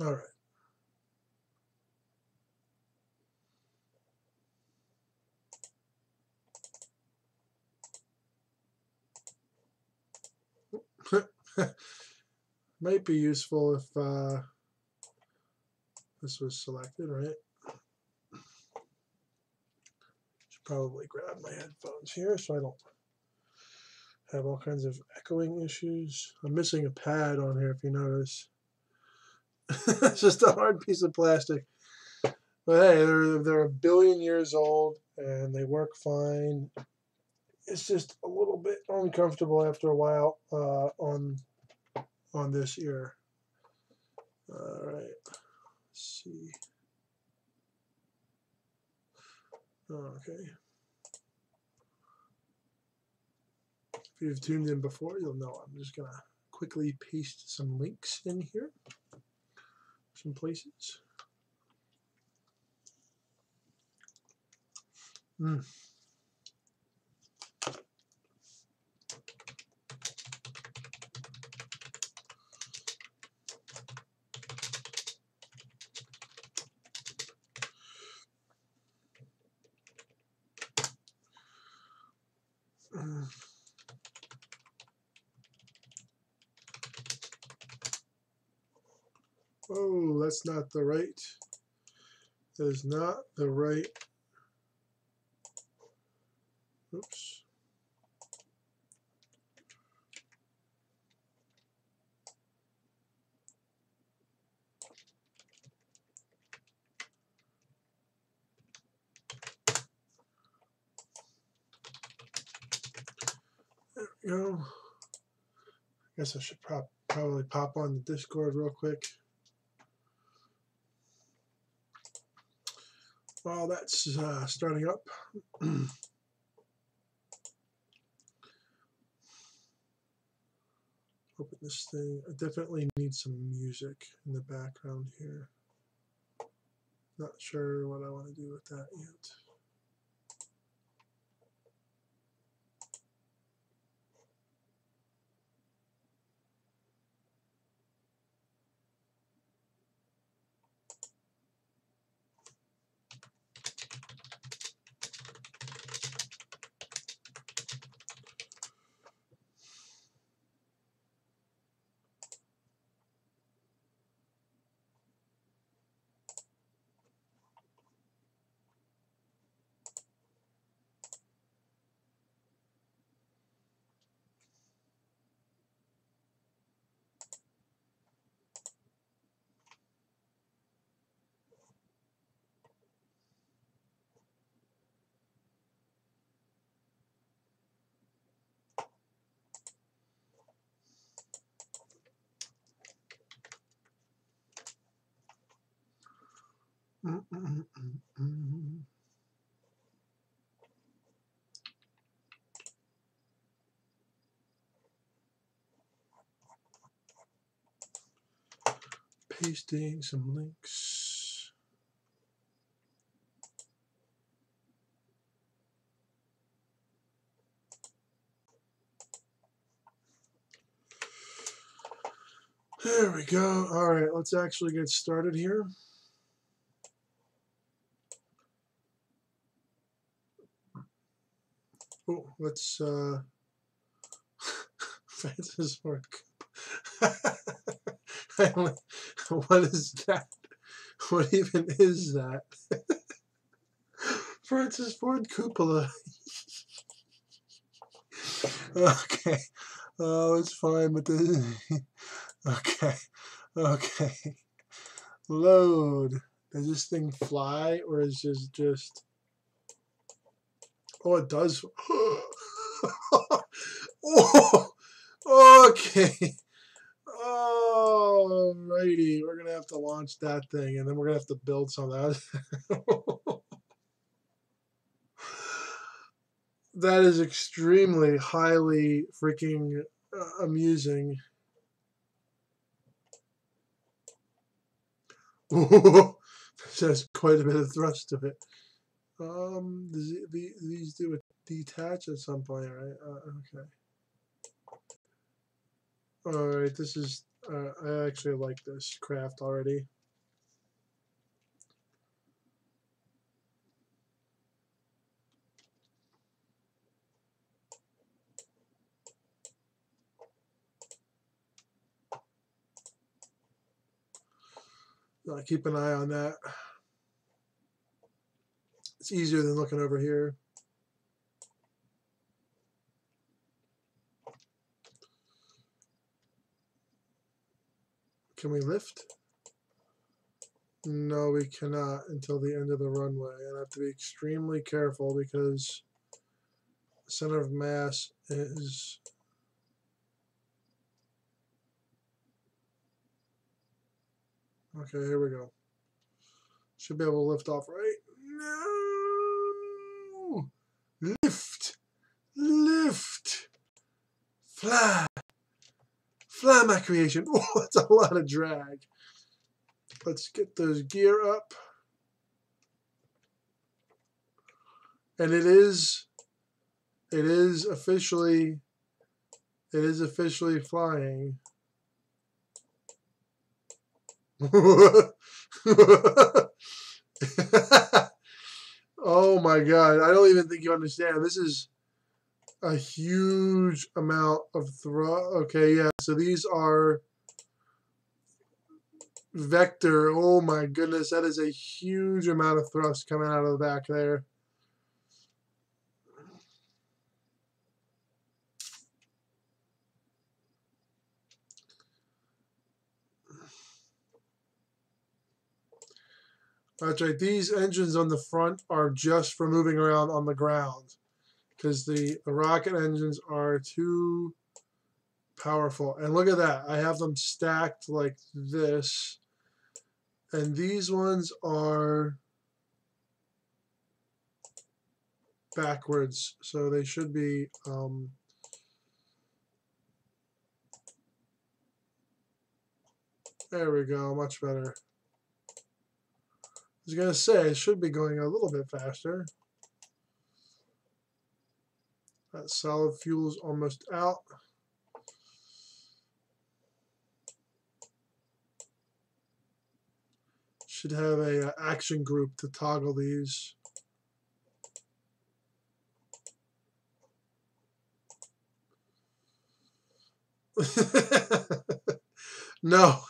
All right. Might be useful if this was selected, right? Should probably grab my headphones here so I don't have all kinds of echoing issues. I'm missing a pad on here if you notice. It's just a hard piece of plastic. But hey, they're a billion years old and they work fine. It's just a little bit uncomfortable after a while on this ear. All right, let's see. Okay. If you've tuned in before, you'll know I'm just gonna quickly paste some links in here, some places. Oh, that's not the right. That is not the right. Oops. There we go. I guess I should probably pop on the Discord real quick. While that's starting up. Open this thing. I definitely need some music in the background here. Not sure what I want to do with that yet. Pasting some links. There we go. All right, let's actually get started here. Oh, let's Francis Ford. What is that? What even is that? Francis Ford Cupola. Okay. Oh, it's fine, but okay. Okay. Load. Does this thing fly or is this just? Oh, it does. Oh, okay. Alrighty, we're gonna have to launch that thing, and then we're gonna have to build some of that. That is extremely highly freaking amusing. There's quite a bit of thrust to it. These do detach at some point, right? Okay. Alright, this is, I actually like this craft already. Keep an eye on that. It's easier than looking over here. Can we lift? No, we cannot until the end of the runway. And I have to be extremely careful because the center of mass is... Okay, here we go. Should be able to lift off, right? No! Lift! Lift! Fly! Fly, my creation. Oh, that's a lot of drag. Let's get those gear up. And it is officially flying. Oh my God. I don't even think you understand. This is a huge amount of thrust. Okay, yeah. So these are vector. Oh my goodness. That is a huge amount of thrust coming out of the back there. That's right. These engines on the front are just for moving around on the ground because the rocket engines are too powerful. And look at that. I have them stacked like this. And these ones are backwards. So they should be... there we go. Much better. I was going to say, it should be going a little bit faster. That solid fuel's almost out. Should have a action group to toggle these. No.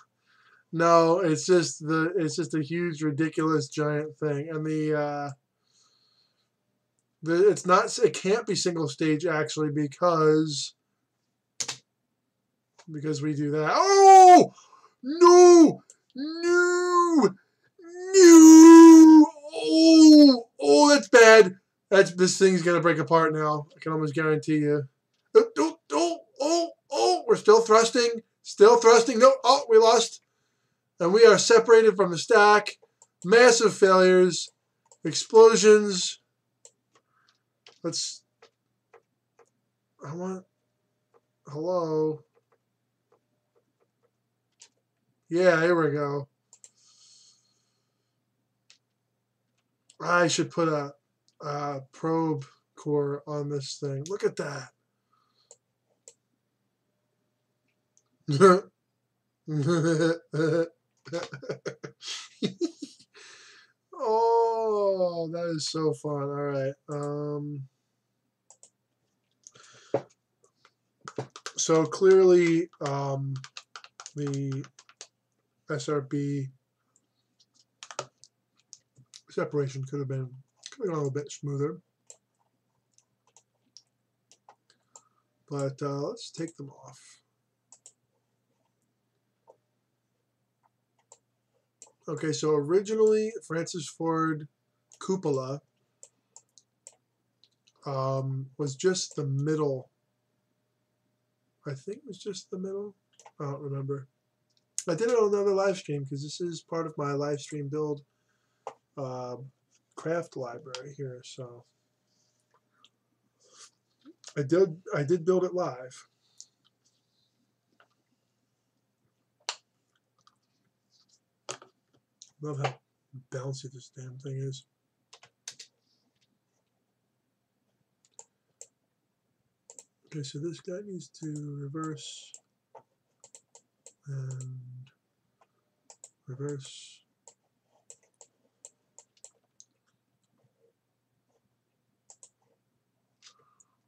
No, it's just a huge, ridiculous, giant thing, and it can't be single stage actually because we do that. Oh no, no, no! Oh, that's bad. This thing's gonna break apart now. I can almost guarantee you. Oh! We're still thrusting. No, oh, we lost. And we are separated from the stack. Massive failures. Explosions. Hello. Yeah, here we go. I should put a probe core on this thing. Look at that. Oh, that is so fun. All right. So clearly, the SRB separation could have gone a little bit smoother. But let's take them off. Okay, so originally Francis Ford Cupola was just the middle. I think it was just the middle. I don't remember. I did it on another live stream because this is part of my live stream build craft library here. So I did build it live. Love how bouncy this damn thing is. Okay, so this guy needs to reverse and reverse.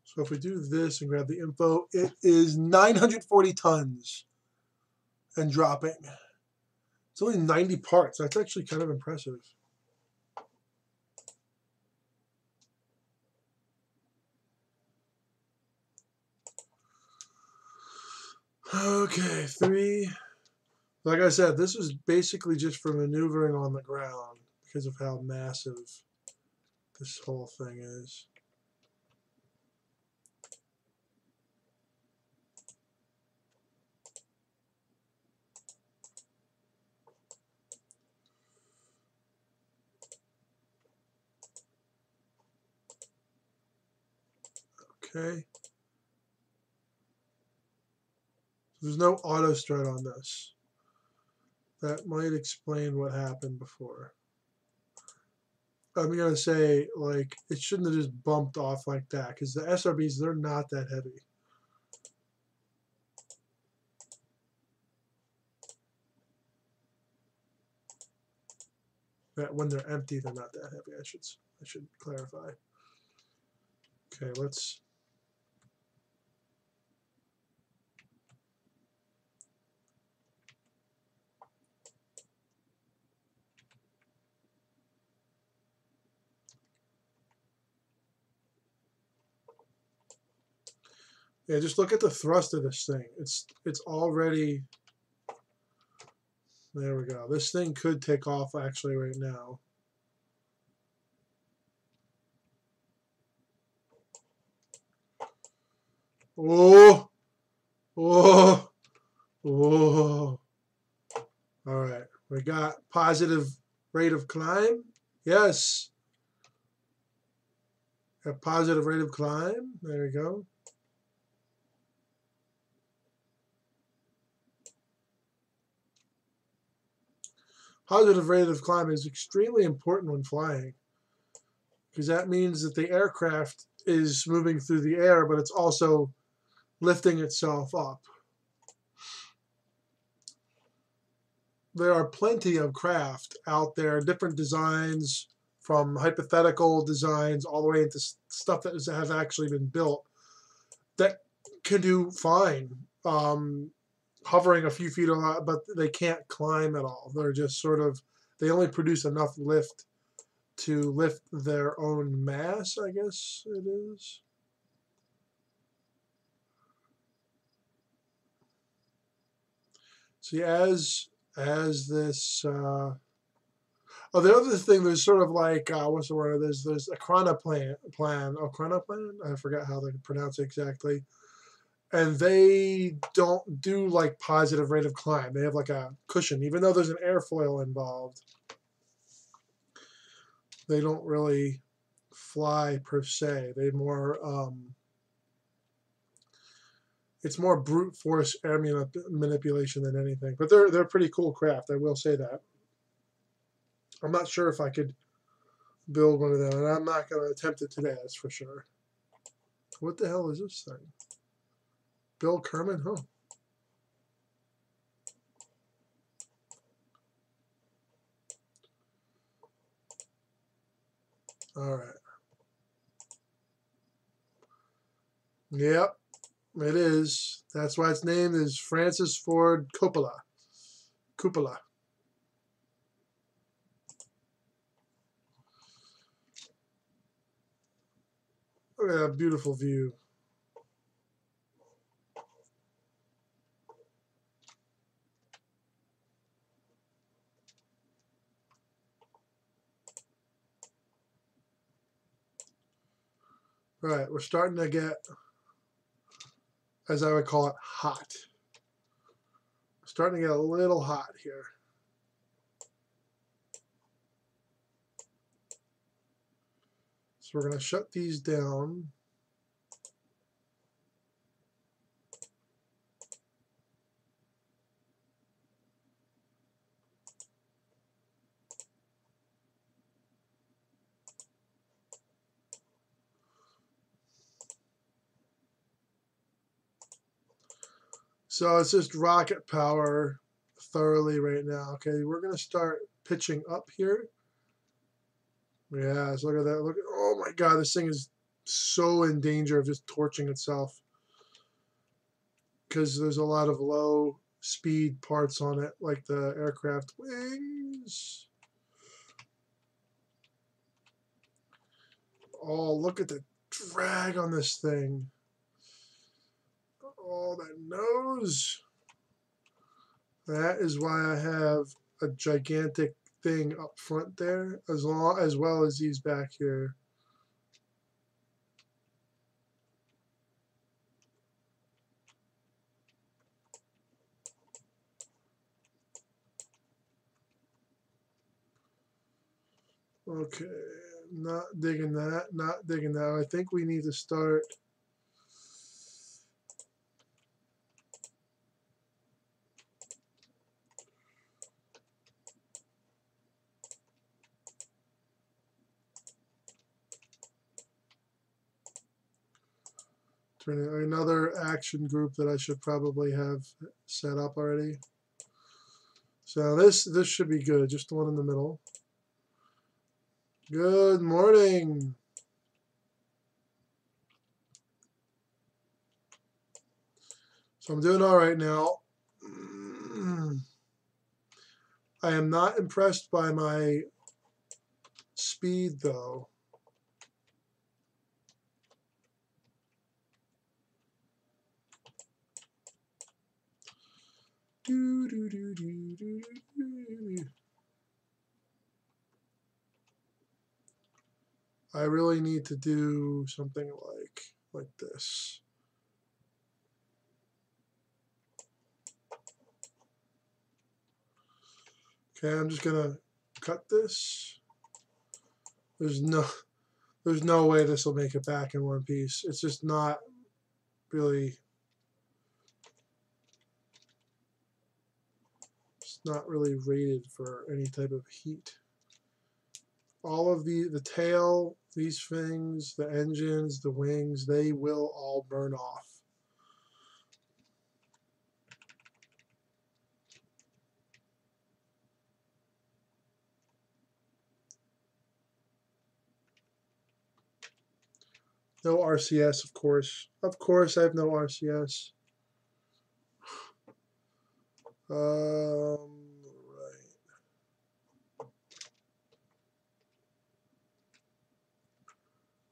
So if we do this and grab the info, it is 940 tons and dropping. It's only 90 parts. That's actually kind of impressive. Okay, 3. Like I said, this is basically just for maneuvering on the ground because of how massive this whole thing is. Okay. There's no auto strut on this. That might explain what happened before. I'm going to say, like, it shouldn't have just bumped off like that because the SRBs, they're not that heavy. That when they're empty, they're not that heavy. I should clarify. Okay, let's. Yeah, just look at the thrust of this thing. It's already. There we go. This thing could take off actually right now. Oh, oh, oh. All right, we got positive rate of climb. Yes. A positive rate of climb. There we go. Positive rate of climb is extremely important when flying because that means that the aircraft is moving through the air, but it's also lifting itself up. There are plenty of craft out there, different designs, from hypothetical designs all the way into stuff that has actually been built that can do fine, hovering a few feet a lot, but they can't climb at all. They're just sort of, they only produce enough lift to lift their own mass, I guess it is. See, as this, oh, the other thing, there's sort of like, what's the word? There's a chronoplan, I forget how they pronounce it exactly. And they don't do like positive rate of climb. They have like a cushion, even though there's an airfoil involved. They don't really fly per se. They more, it's more brute force air manipulation than anything. But they're pretty cool craft. I will say that. I'm not sure if I could build one of them, and I'm not going to attempt it today. That's for sure. What the hell is this thing? Bill Kerman, huh? All right. Yep, it is. That's why its name is Francis Ford Coppola. Cupola. Look at that beautiful view. All right, we're starting to get, as I would call it, hot. Starting to get a little hot here. So we're going to shut these down. So it's just rocket power thoroughly right now. Okay, we're gonna start pitching up here. Yeah, so look at that. Look at, oh my God, this thing is so in danger of just torching itself because there's a lot of low speed parts on it, like the aircraft wings. Oh, look at the drag on this thing. Oh, that nose. That is why I have a gigantic thing up front there, as well as these back here. Okay, not digging that, not digging that. I think we need to start. Turning another action group that I should probably have set up already. So this should be good. Just the one in the middle. Good morning. So I'm doing all right now. I am not impressed by my speed though. I really need to do something like this. Okay, I'm just gonna cut this. There's no way this will make it back in one piece. It's just not really. It's not really rated for any type of heat. All of the tail, these things, the engines, the wings, they will all burn off. No RCS, of course. Of course, I have no RCS. Right.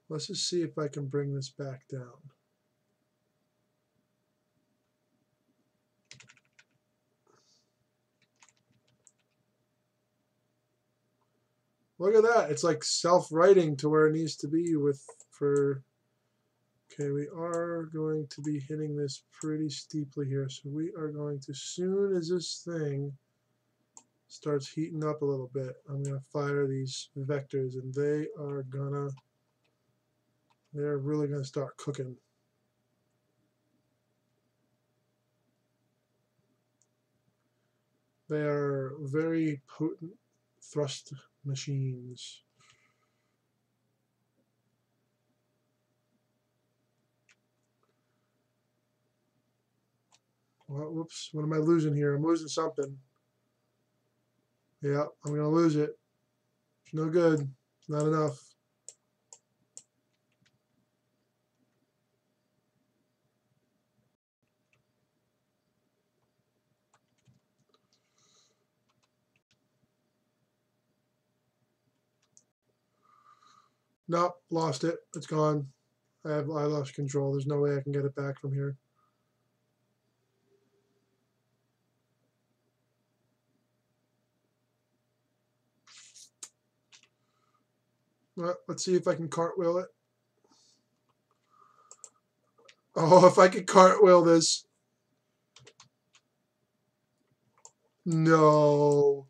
Let's just see if I can bring this back down. Look at that. It's like self-writing to where it needs to be for. Okay, we are going to be hitting this pretty steeply here. So we are going to, soon as this thing starts heating up a little bit, I'm going to fire these vectors and they're really going to start cooking. They are very potent thrust machines. Well, whoops, what am I losing here? I'm losing something. Yeah, I'm going to lose it. It's no good. It's not enough. Nope, lost it. It's gone. I lost control. There's no way I can get it back from here. Well, let's see if I can cartwheel it. Oh, if I could cartwheel this. No.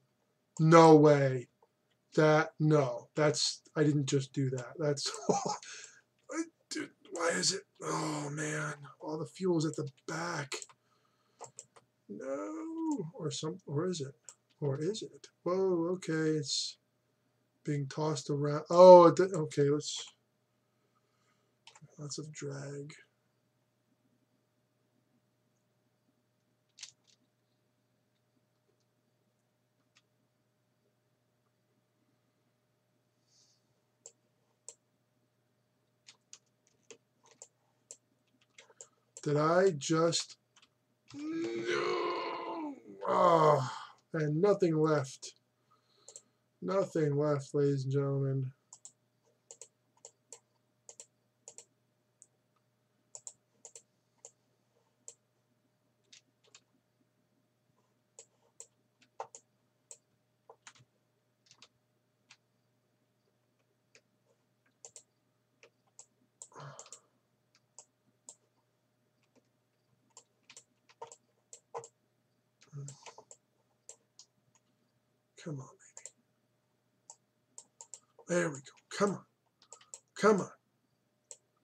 No way. I didn't just do that. That's, dude, why is it? Oh, man. All the fuel's at the back. No. Or is it? Or is it? Whoa, okay. It's being tossed around. Oh, okay. Lots of drag. Did I just... No! Oh, and nothing left. Nothing left, ladies and gentlemen. Come on, baby. There we go. Come on. Come on.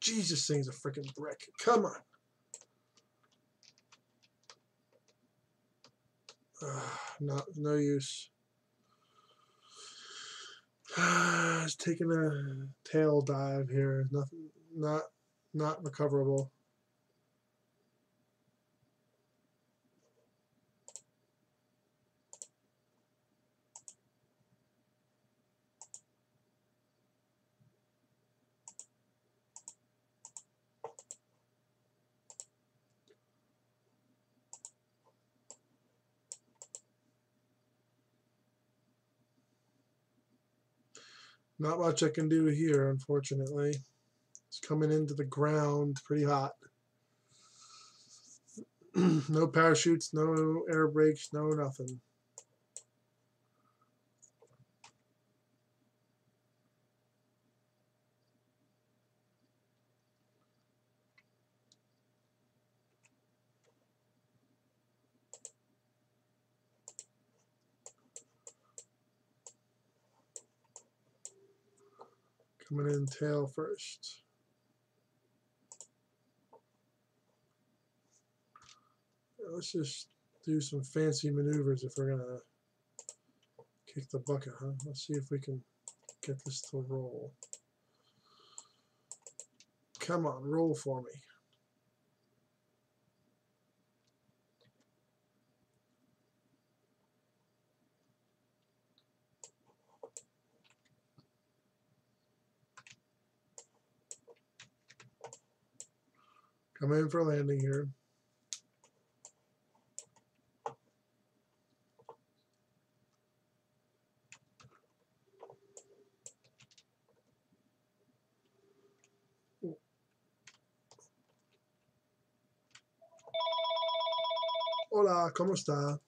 Jesus, thing's a freaking brick. Come on. No use. It's taking a tail dive here. Nothing, not recoverable. Not much I can do here, unfortunately. It's coming into the ground pretty hot. No parachutes, no air brakes, no nothing. Coming in tail first. Let's just do some fancy maneuvers if we're gonna kick the bucket, huh? Let's see if we can get this to roll. Come on, roll for me. Come in for landing here. Hola, ¿cómo está?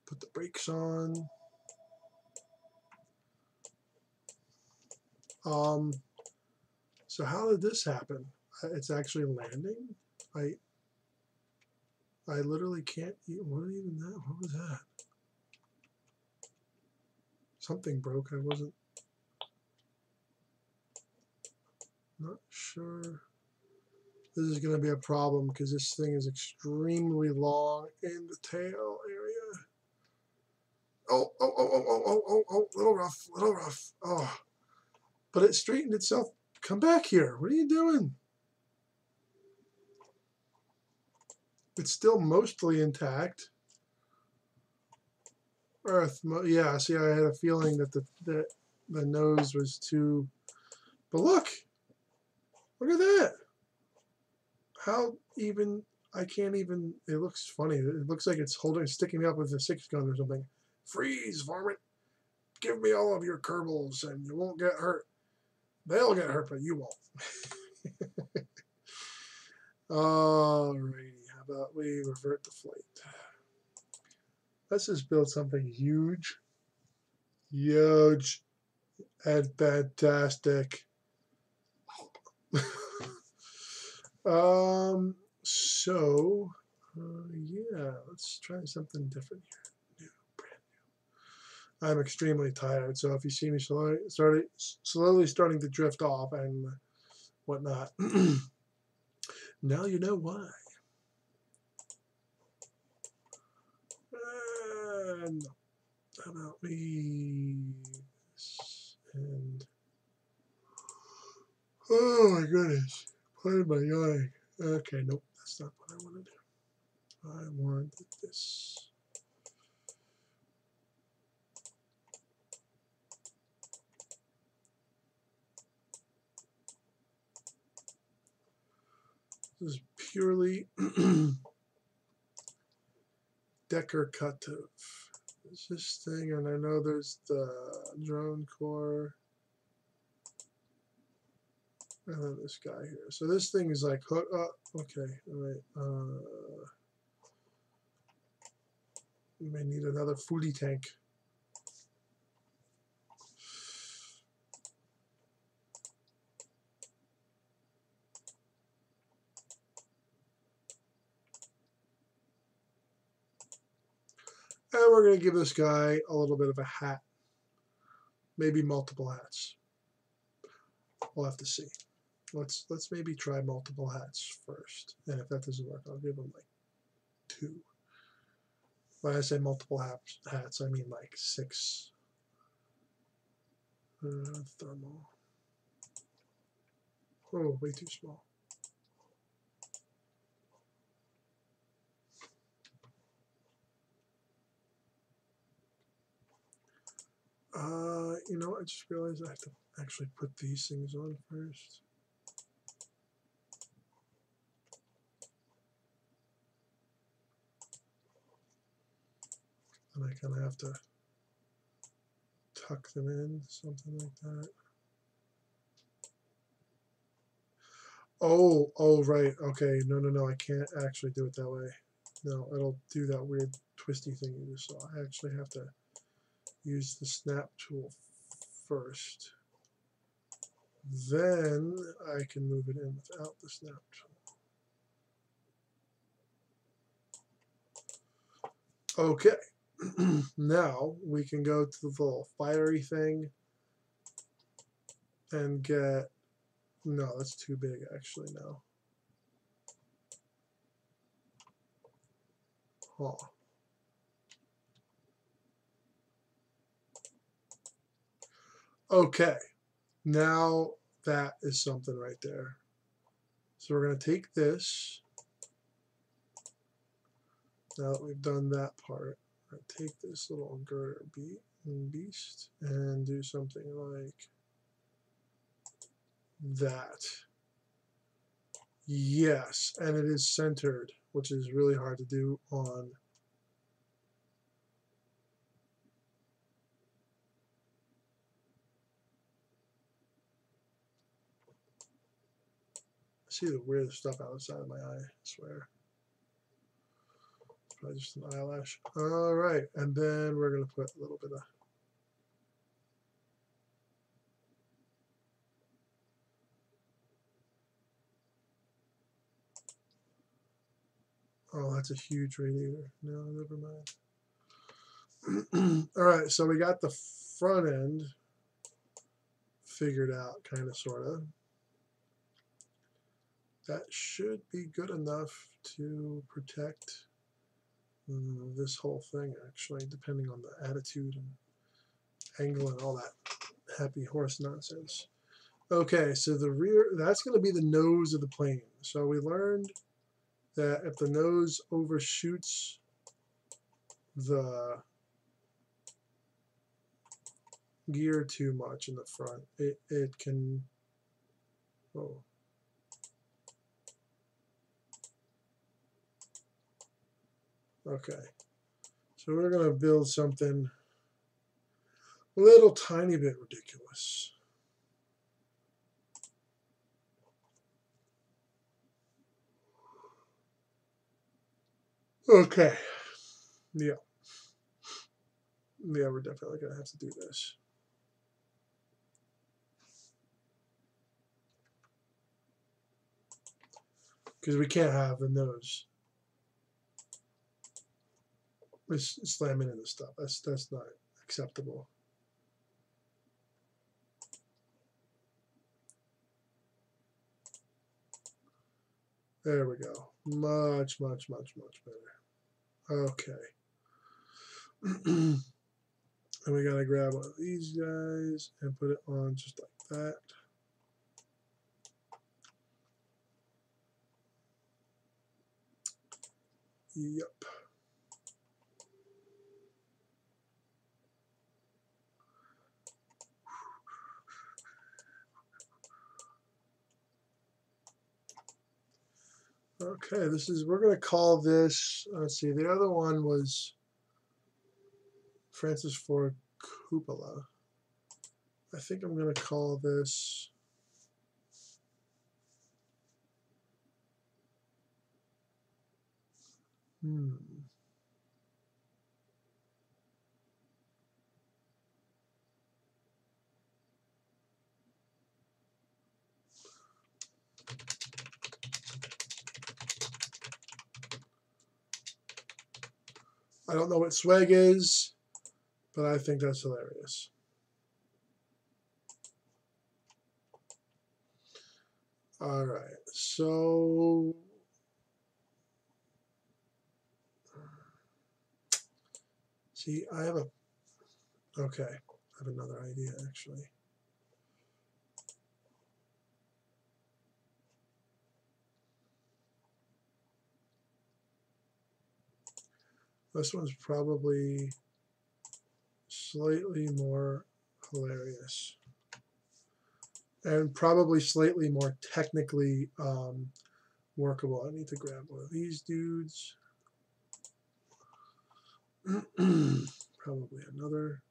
Put the brakes on. So how did this happen? It's actually landing. I literally can't. What even that? What was that? Something broke. I wasn't. Not sure. This is going to be a problem because this thing is extremely long in the tail area. Oh, little rough. Oh, but it straightened itself. Come back here. What are you doing? It's still mostly intact. Earth, yeah. See, I had a feeling that the nose was too. But look at that. How even? I can't even. It looks funny. It looks like it's sticking up with a 6-gun or something. Freeze, varmint. Give me all of your Kerbals and you won't get hurt. They'll get hurt, but you won't. Alrighty, how about we revert the flight? Let's just build something huge. Huge and fantastic. Yeah, let's try something different here. Brand new. I'm extremely tired, so if you see me slowly starting to drift off and whatnot, now you know why. And how about we and oh my goodness, pardon my yawning. Okay, nope, that's not what I want to do. I want this. This is purely decorative. There's this thing, and I know there's the drone core. And then this guy here. So this thing is like hook up. Okay, all right. We may need another foodie tank. And we're going to give this guy a little bit of a hat. Maybe multiple hats. We'll have to see. Let's maybe try multiple hats first. And if that doesn't work, I'll give him like 2. When I say multiple hats, I mean like 6. Thermal. Oh, way too small. You know, I just realized I have to actually put these things on first. And I kind of have to tuck them in, something like that. Oh, right. Okay. No. I can't actually do it that way. No, it'll do that weird twisty thing you just saw. I actually have to use the snap tool first. Then I can move it in without the snap tool. Okay. Now we can go to the little fiery thing and get, no, that's too big actually now. Huh. Okay, now that is something right there. So we're going to take this, now that we've done that part, I'm going to take this little girder beast and do something like that. Yes, and it is centered, which is really hard to do on I see the weirdest stuff outside of my eye, I swear. It's probably just an eyelash. All right, and then we're going to put a little bit of oh, that's a huge radiator. No, never mind. All right, so we got the front end figured out, kind of, sort of. That should be good enough to protect this whole thing, actually, depending on the attitude and angle and all that happy horse nonsense. Okay, so the rear, that's going to be the nose of the plane. So we learned that if the nose overshoots the gear too much in the front, it can, oh. Okay, so we're going to build something a little tiny bit ridiculous. Okay, yeah, we're definitely going to have to do this. Because we can't have the nose slamming into stuff. That's not acceptable. There we go. Much better. Okay. And we gotta grab one of these guys and put it on just like that. Yep. Okay, we're going to call this, let's see, the other one was Francis Ford Coppola. I think I'm going to call this I don't know what swag is, but I think that's hilarious. All right, so see, okay, I have another idea actually. This one's probably slightly more hilarious and probably slightly more technically workable. I need to grab one of these dudes. Probably another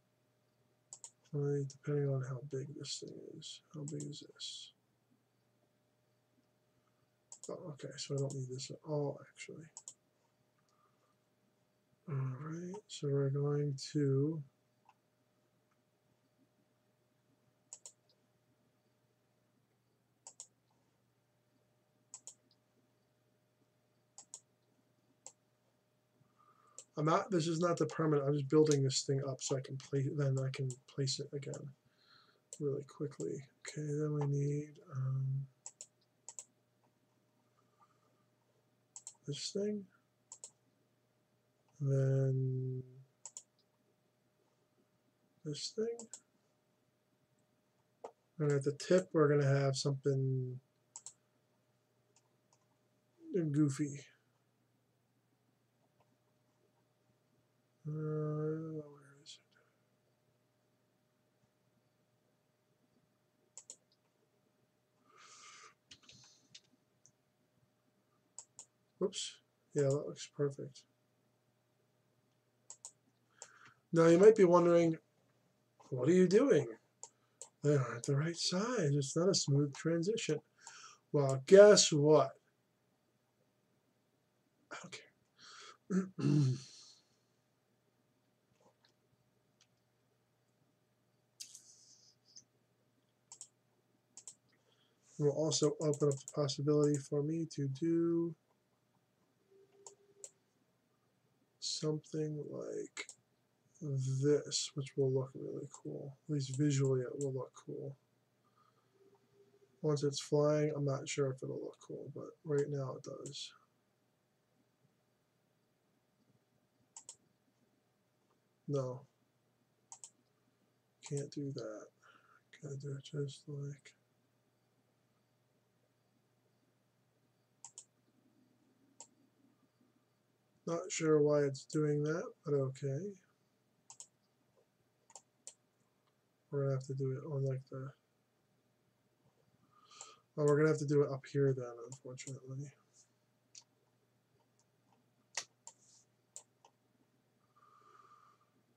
one, depending on how big this thing is. How big is this? Oh, okay, so I don't need this at all, actually. All right, so we're going to this is not the permanent, I'm just building this thing up so I can place it again really quickly. Okay, then we need this thing. Then this thing. And at the tip, we're going to have something goofy. Where is it? Whoops. Yeah, that looks perfect. Now, you might be wondering, what are you doing? They aren't the right size. It's not a smooth transition. Well, guess what? I don't care. We'll also open up the possibility for me to do something like this, which will look really cool. At least visually it will look cool. Once it's flying, I'm not sure if it'll look cool, but right now it does. No. Can't do that. Gotta do it just like... Not sure why it's doing that, but okay. We're gonna have to do it on like the... Oh, we're gonna have to do it up here then, unfortunately.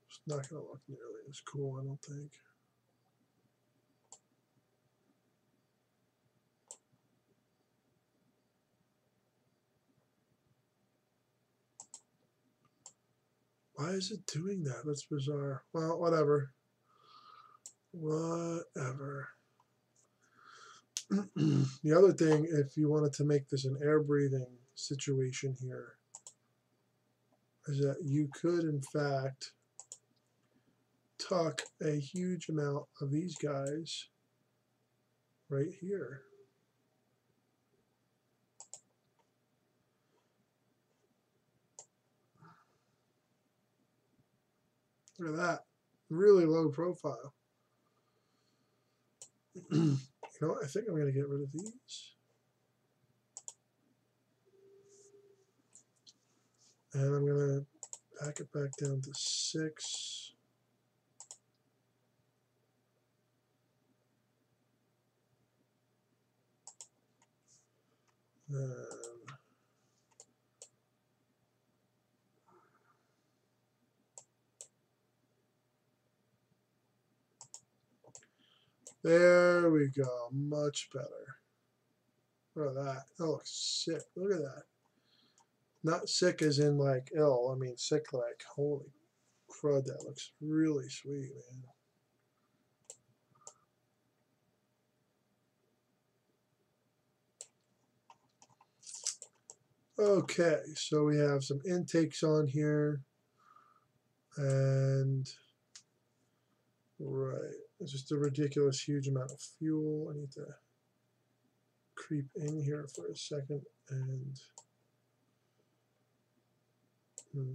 It's not gonna look nearly as cool, I don't think. Why is it doing that? That's bizarre. Well, whatever. Whatever. The other thing, if you wanted to make this an air breathing situation here, is that you could, in fact, tuck a huge amount of these guys right here. Look at that. Really low profile. You know, I think I'm going to get rid of these. And I'm going to back it back down to 6. And there we go. Much better. Look at that. That looks sick. Look at that. Not sick as in like ill. I mean sick like holy crud. That looks really sweet, man. Okay, so we have some intakes on here. And right, it's just a ridiculous huge amount of fuel. I need to creep in here for a second, and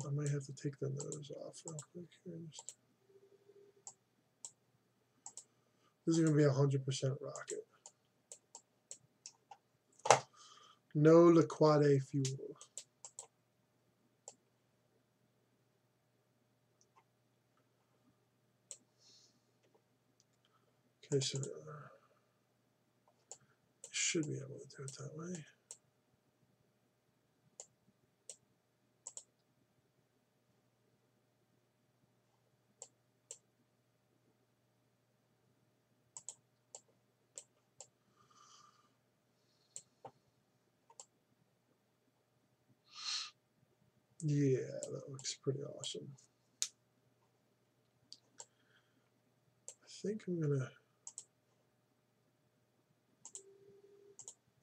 I might have to take the nose off real quick here. This is going to be 100% rocket. No liquide fuel. Okay, so should be able to do it that way. Yeah, that looks pretty awesome. I think I'm going to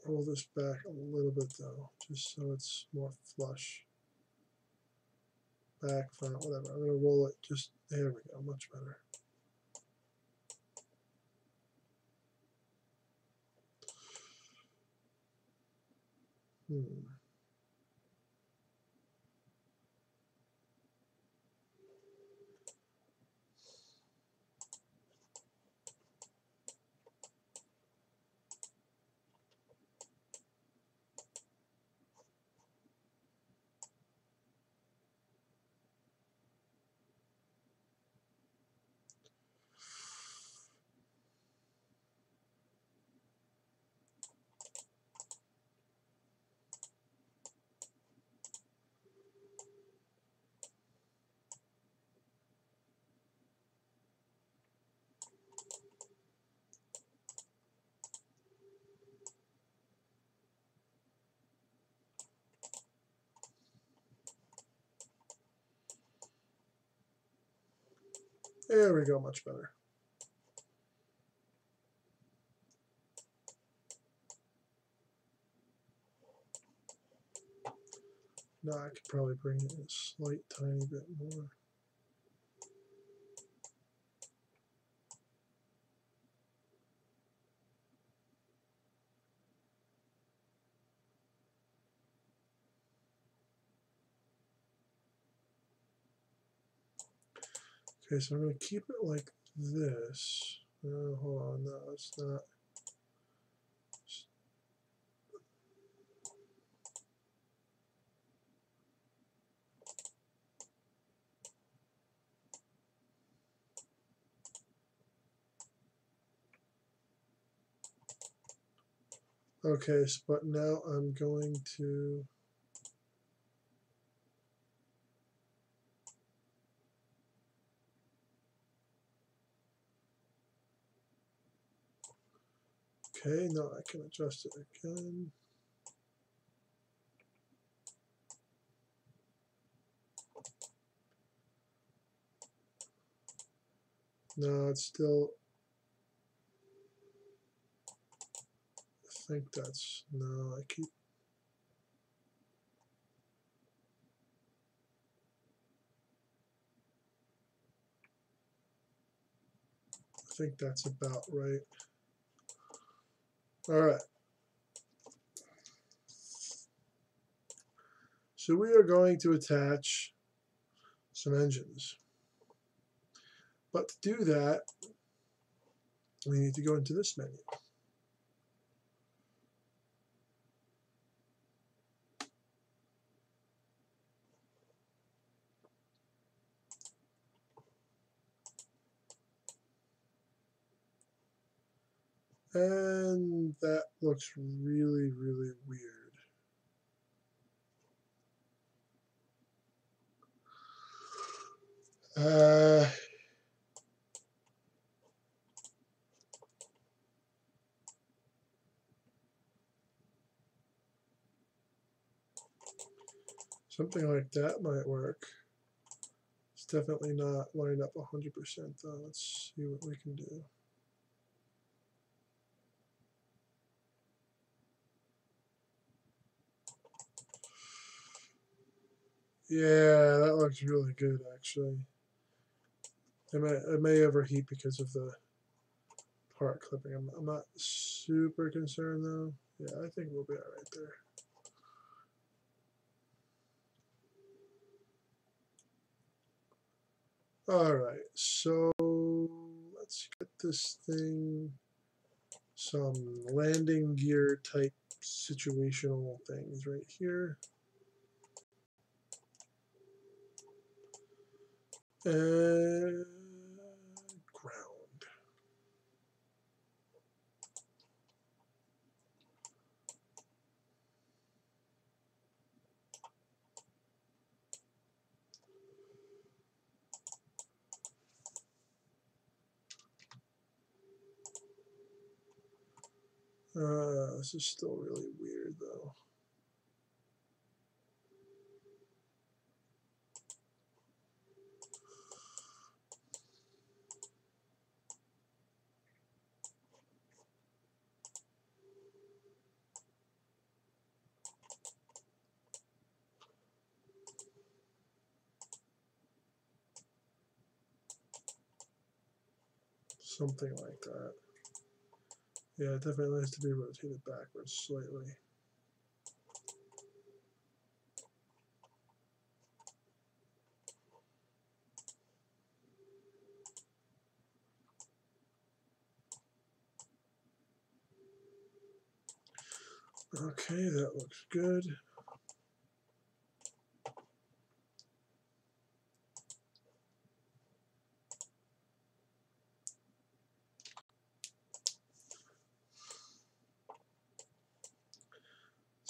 roll this back a little bit though, just so it's more flush. Back, front, whatever. I'm going to roll it just, there we go, much better. There we go, much better. Now I could probably bring it a slight tiny bit more. Okay, so I'm going to keep it like this. Hold on, no, it's not. Okay, so, but now I'm going to okay, now I can adjust it again. No, it's still, I think that's, no, I think that's about right. All right. So we are going to attach some engines. But to do that, we need to go into this menu. And that looks really, really weird. Something like that might work. It's definitely not lined up 100% though. Let's see what we can do. Yeah, that looks really good actually. It may overheat because of the part clipping. I'm not super concerned though. Yeah, I think we'll be all right there. All right, so let's get this thing some landing gear type situational things right here. And ground. This is still really weird though. Something like that. Yeah, it definitely has to be rotated backwards slightly. Okay, that looks good.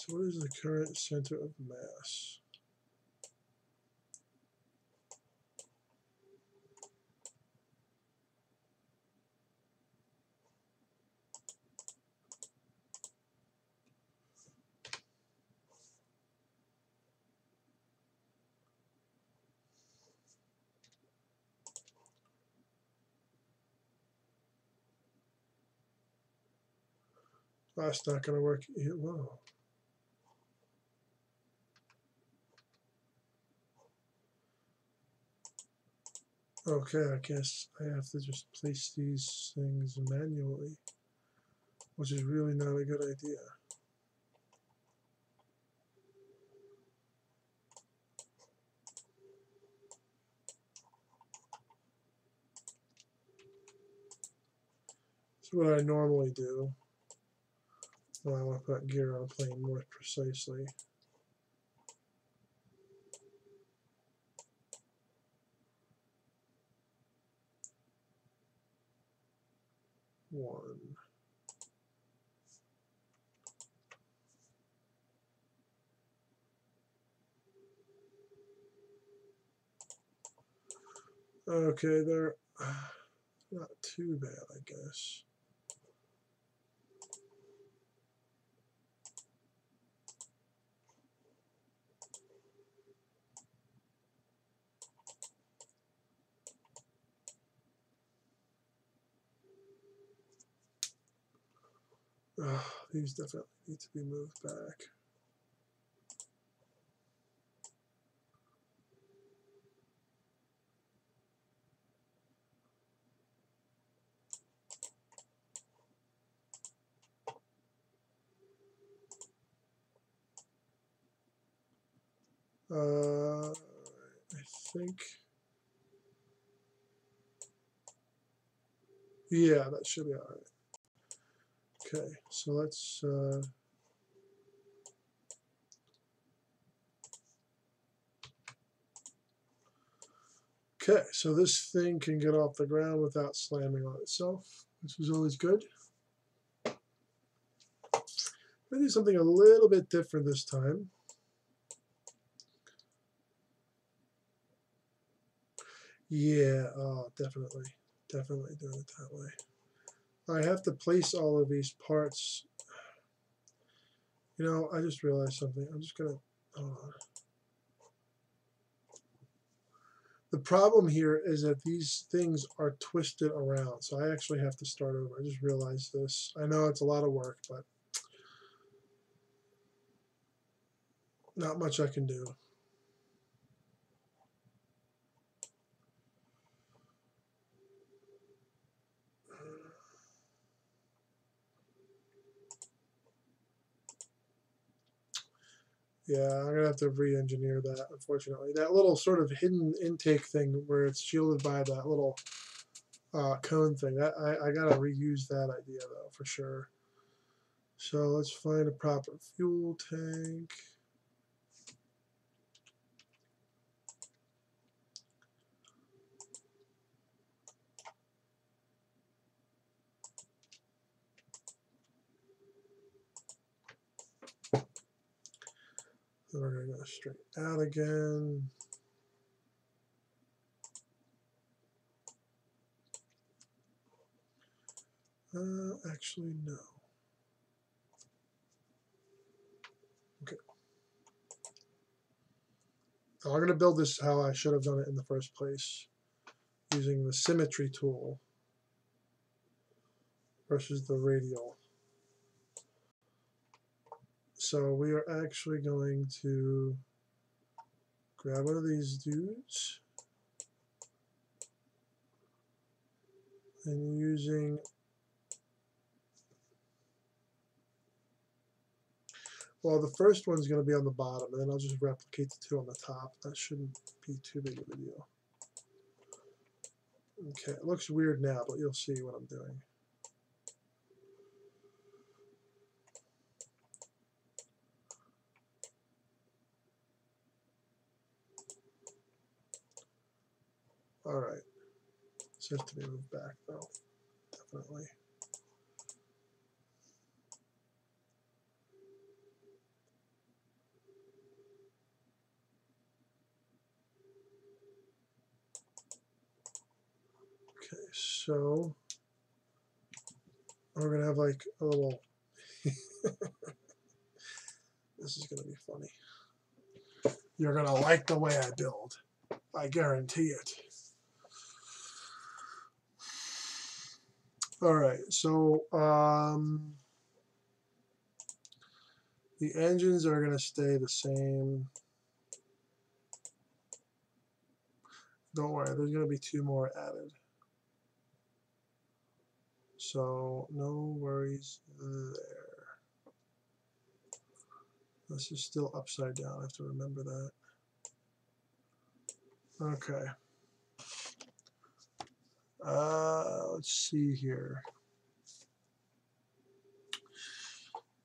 So what is the current center of mass? That's not going to work. Whoa. Okay, I guess I have to just place these things manually, which is really not a good idea. That's what I normally do when I want to put gear on a plane more precisely. One. Okay, they're not too bad, I guess. These definitely need to be moved back. I think, yeah, that should be all right. Okay, so let's okay, so this thing can get off the ground without slamming on itself, which is always good. I'm gonna do something a little bit different this time. Yeah, oh, definitely doing it that way. I have to place all of these parts. You know, I just realized something. I'm just gonna, hold on. The problem here is that these things are twisted around, so I actually have to start over. I just realized this. I know it's a lot of work, but not much I can do. Yeah, I'm gonna have to re-engineer that, unfortunately. That little sort of hidden intake thing where it's shielded by that little cone thing, I gotta reuse that idea though, for sure. So let's find a proper fuel tank. Then we're gonna go straight out again. Actually, no. Okay. I'm going to build this how I should have done it in the first place, using the symmetry tool versus the radial. So we are actually going to grab one of these dudes and using, well, the first one's going to be on the bottom, and then I'll just replicate the two on the top. That shouldn't be too big of a deal. Okay, it looks weird now, but you'll see what I'm doing. All right. This has to be moved back, though. Definitely. Okay, so we're going to have like a little... This is going to be funny. You're going to like the way I build. I guarantee it. All right, so the engines are going to stay the same. Don't worry, there's going to be two more added. So no worries there. This is still upside down. I have to remember that. Okay. Let's see here.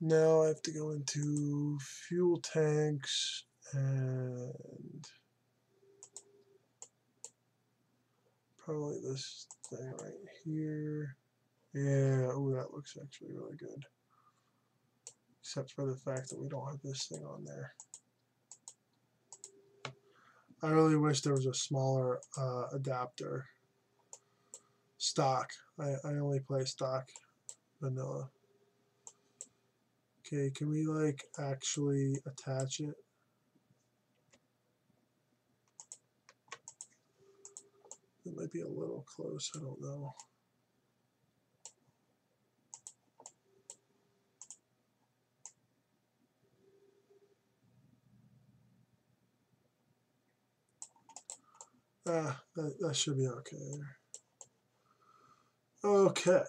Now I have to go into fuel tanks and probably this thing right here. Yeah, oh, that looks actually really good. Except for the fact that we don't have this thing on there. I really wish there was a smaller adapter. Stock. I only play stock vanilla. Okay, can we like actually attach it? It might be a little close, I don't know. That should be okay. Okay.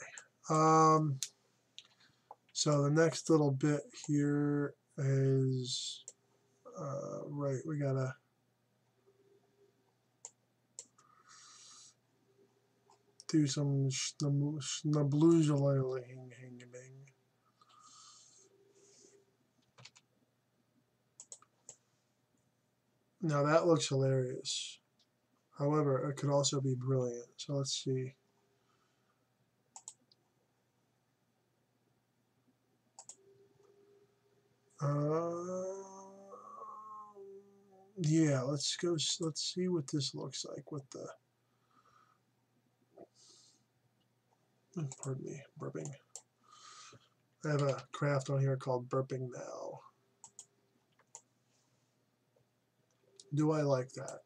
So the next little bit here is right. We gotta do some schnabluzelaling. Now that looks hilarious. However, it could also be brilliant. So let's see. Yeah, let's go. Let's see what this looks like with the. Pardon me, burping. I have a craft on here called Burping Now. Do I like that?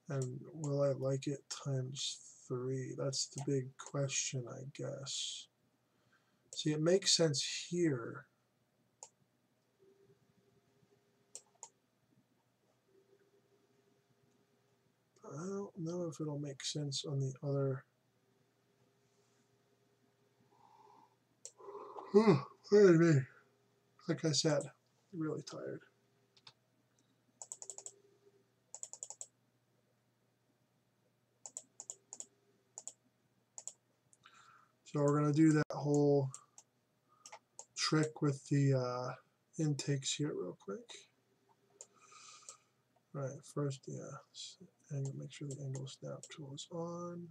And will I like it times 3? That's the big question, I guess. See, it makes sense here. I don't know if it'll make sense on the other. Pardon me. Like I said, really tired. So we're going to do that whole trick with the intakes here real quick. All right, first, angle, make sure the angle snap tool is on.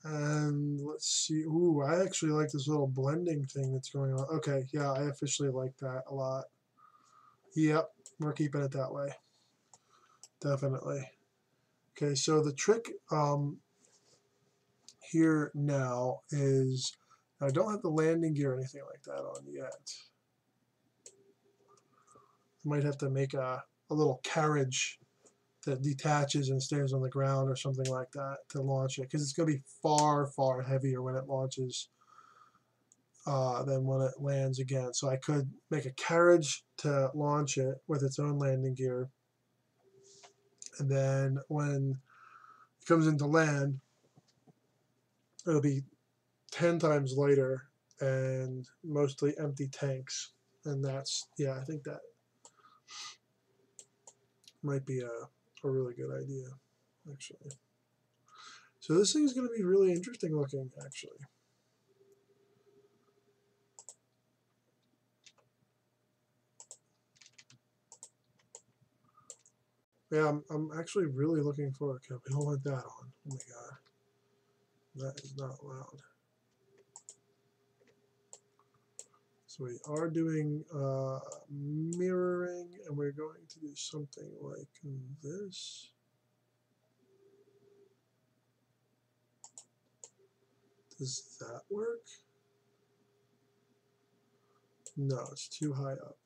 And let's see. Ooh, I actually like this little blending thing that's going on. Okay, yeah, I officially like that a lot. Yep, we're keeping it that way. Definitely. Okay, so the trick here now is I don't have the landing gear or anything like that on yet. I might have to make a little carriage that detaches and stays on the ground or something like that to launch it, because it's going to be far, far heavier when it launches than when it lands again. So I could make a carriage to launch it with its own landing gear, and then when it comes into land, it'll be 10 times lighter and mostly empty tanks. And that's, yeah, I think that might be a really good idea, actually. So this thing is going to be really interesting looking, actually. Yeah, I'm actually really looking forward to it. We don't want that on. Oh my god. That is not loud. So we are doing mirroring, and we're going to do something like this. Does that work? No, it's too high up.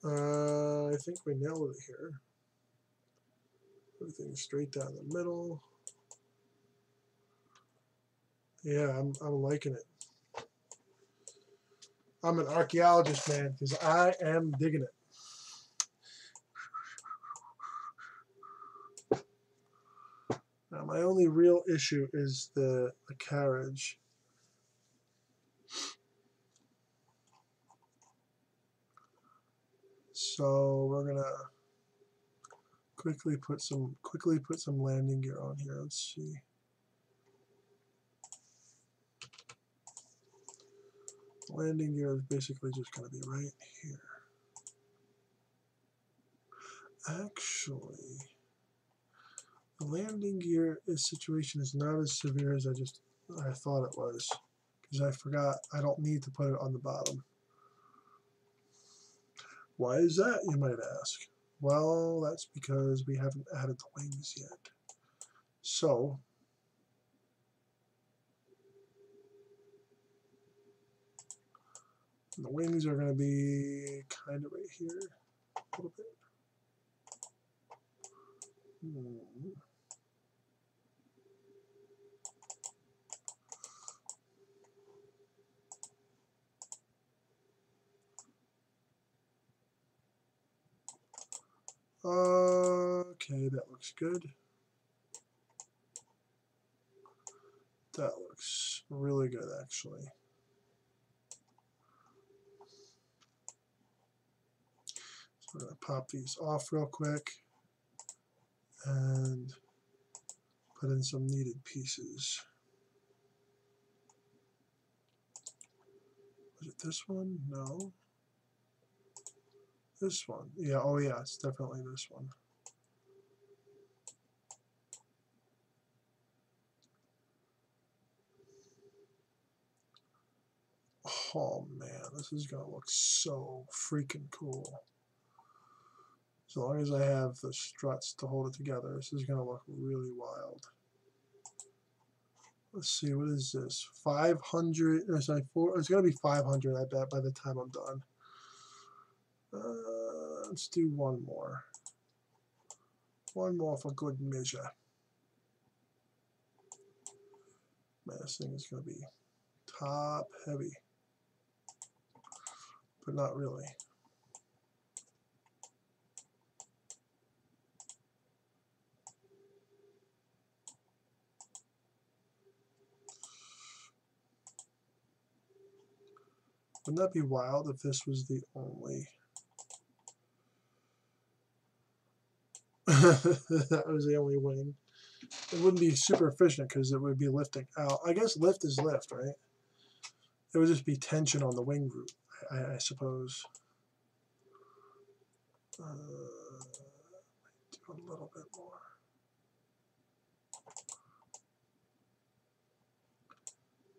I think we nailed it here. Everything straight down the middle. Yeah, I'm liking it. I'm an archaeologist, man, because I am digging it. Now, my only real issue is the carriage. So we're gonna quickly put some landing gear on here. Let's see. Landing gear is basically just going to be right here. Actually, the landing gear situation is not as severe as I thought it was, because I forgot I don't need to put it on the bottom. Why is that, you might ask? Well, that's because we haven't added the wings yet. So the wings are going to be kind of right here a little bit. Okay, that looks good. That looks really good, actually. So we're going to pop these off real quick and put in some needed pieces. This one? No. This one. Yeah, oh yeah, it's definitely this one. Oh man, this is gonna look so freaking cool. As long as I have the struts to hold it together, this is gonna look really wild. Let's see, what is this? 500, or sorry, it's gonna be 500, I bet, by the time I'm done. Let's do one more. One more for good measure. Man, this thing is gonna be top heavy, but not really. Wouldn't that be wild if this was the only that was the only wing? It wouldn't be super efficient because it would be lifting out. I guess lift is lift, right? It would just be tension on the wing root, I suppose. Do a little bit more.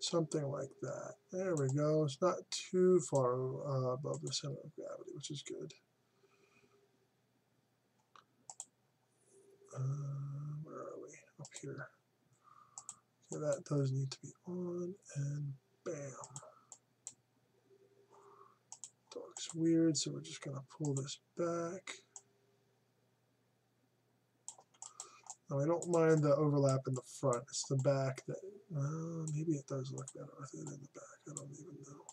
Something like that. There we go. It's not too far above the center of gravity, which is good. Where are we? Up here. Okay, that does need to be on, and bam. That looks weird, so we're just going to pull this back. Now, I don't mind the overlap in the front. It's the back that, maybe it does look better with it in the back. I don't even know.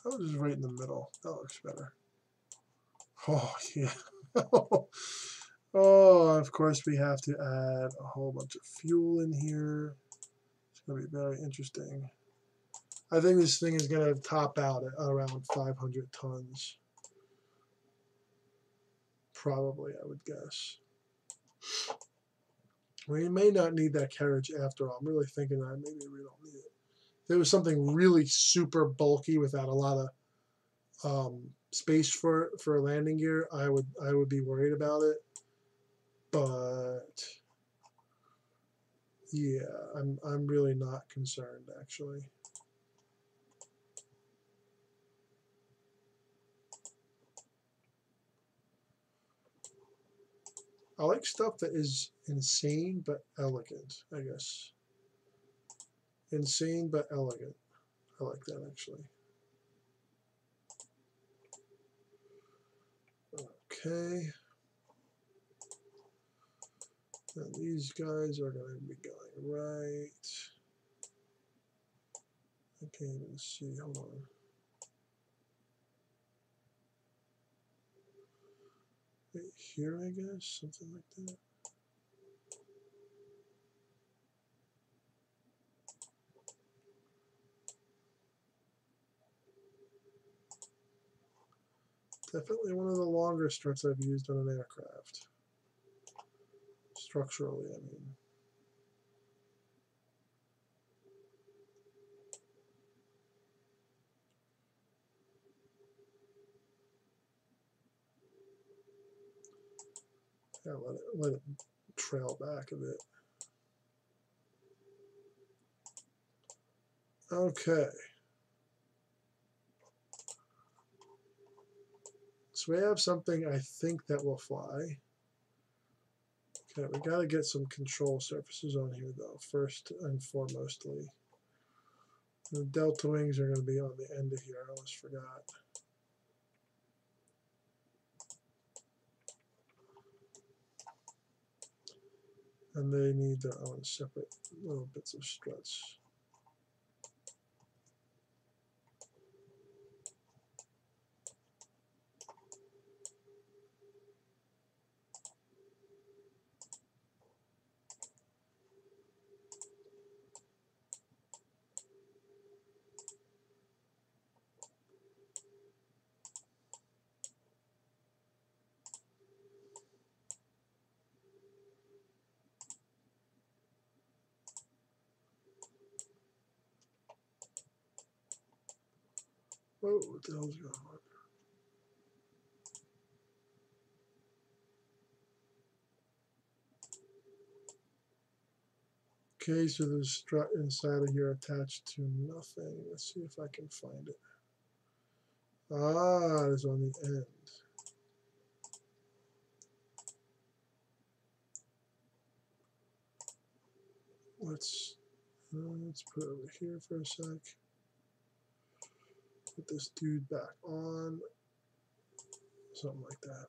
I'll just right in the middle. That looks better. Oh, yeah. Oh, of course we have to add a whole bunch of fuel in here. It's going to be very interesting. I think this thing is going to top out at around 500 tons. Probably, I would guess. We may not need that carriage after all. I'm really thinking that maybe we don't need it. If there was something really super bulky without a lot of space for landing gear, I would be worried about it. But yeah, I'm really not concerned actually. I like stuff that is insane but elegant, I guess. Insane but elegant. I like that actually. Okay. And these guys are going to be going right. I can't even see. Hold on. Right here, I guess. Something like that. Definitely one of the longer struts I've used on an aircraft. Structurally, I mean. Yeah, let it trail back a bit. Okay. So we have something I think that will fly. Okay, we got to get some control surfaces on here though, first and foremostly. The delta wings are going to be on the end of here. I almost forgot. And they need their own separate little bits of struts. Whoa, what the hell's going on? Okay, so there's strut inside of here attached to nothing. Let's see if I can find it. Ah, it's on the end. Let's put it over here for a sec. Put this dude back on. Something like that.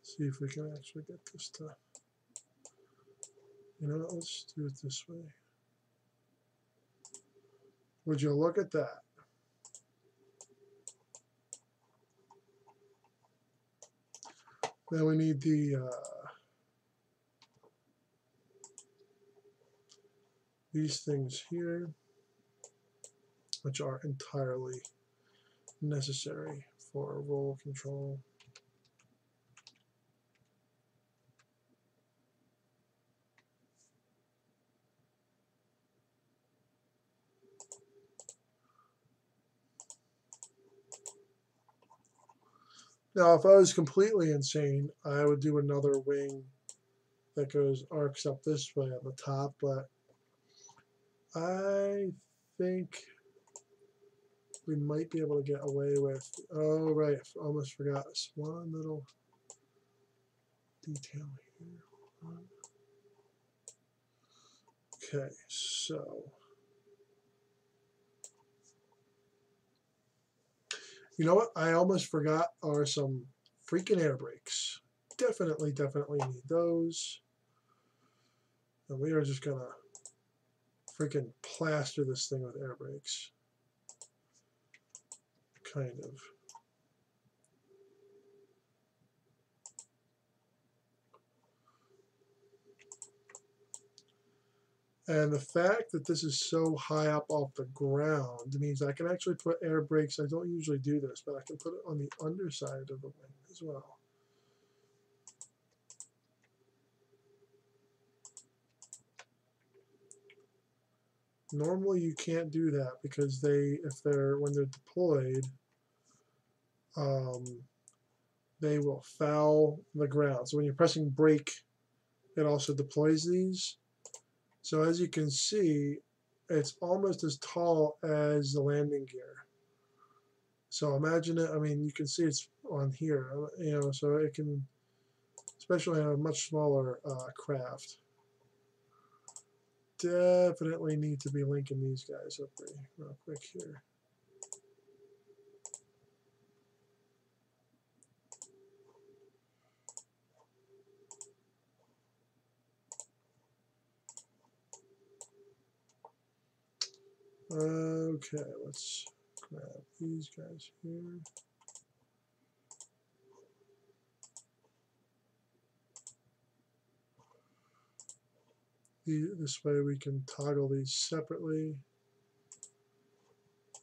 See if we can actually get this to, you know what, let's do it this way. Would you look at that? Then we need the these things here, which are entirely necessary for roll control. Now, if I was completely insane, I would do another wing that arcs up this way at the top, but I think we might be able to get away with, oh right, I almost forgot this one little detail here. Okay, so you know what I almost forgot are some freaking air brakes. Definitely need those. And we are just gonna freaking plaster this thing with air brakes. Kind of. And the fact that this is so high up off the ground means I can actually put air brakes. I don't usually do this, but I can put it on the underside of the wing as well. Normally you can't do that because when they're deployed, they will foul the ground. So when you're pressing brake, it also deploys these. So as you can see, it's almost as tall as the landing gear. So imagine it, I mean, you can see it's on here, you know, so it can, especially on a much smaller craft. Definitely need to be linking these guys up real quick here. Okay, let's grab these guys here. This way we can toggle these separately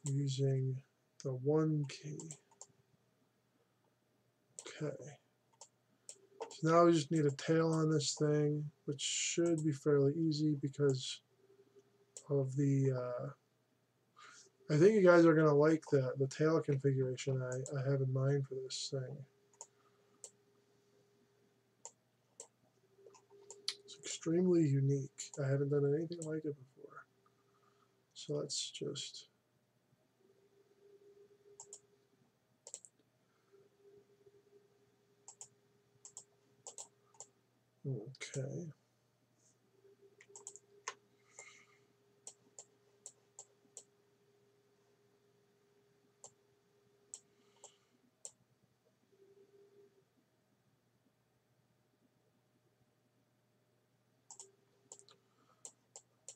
using the 1 key. Okay. So now we just need a tail on this thing, which should be fairly easy because of the I think you guys are going to like the tail configuration I have in mind for this thing. It's extremely unique. I haven't done anything like it before. So let's just... Okay.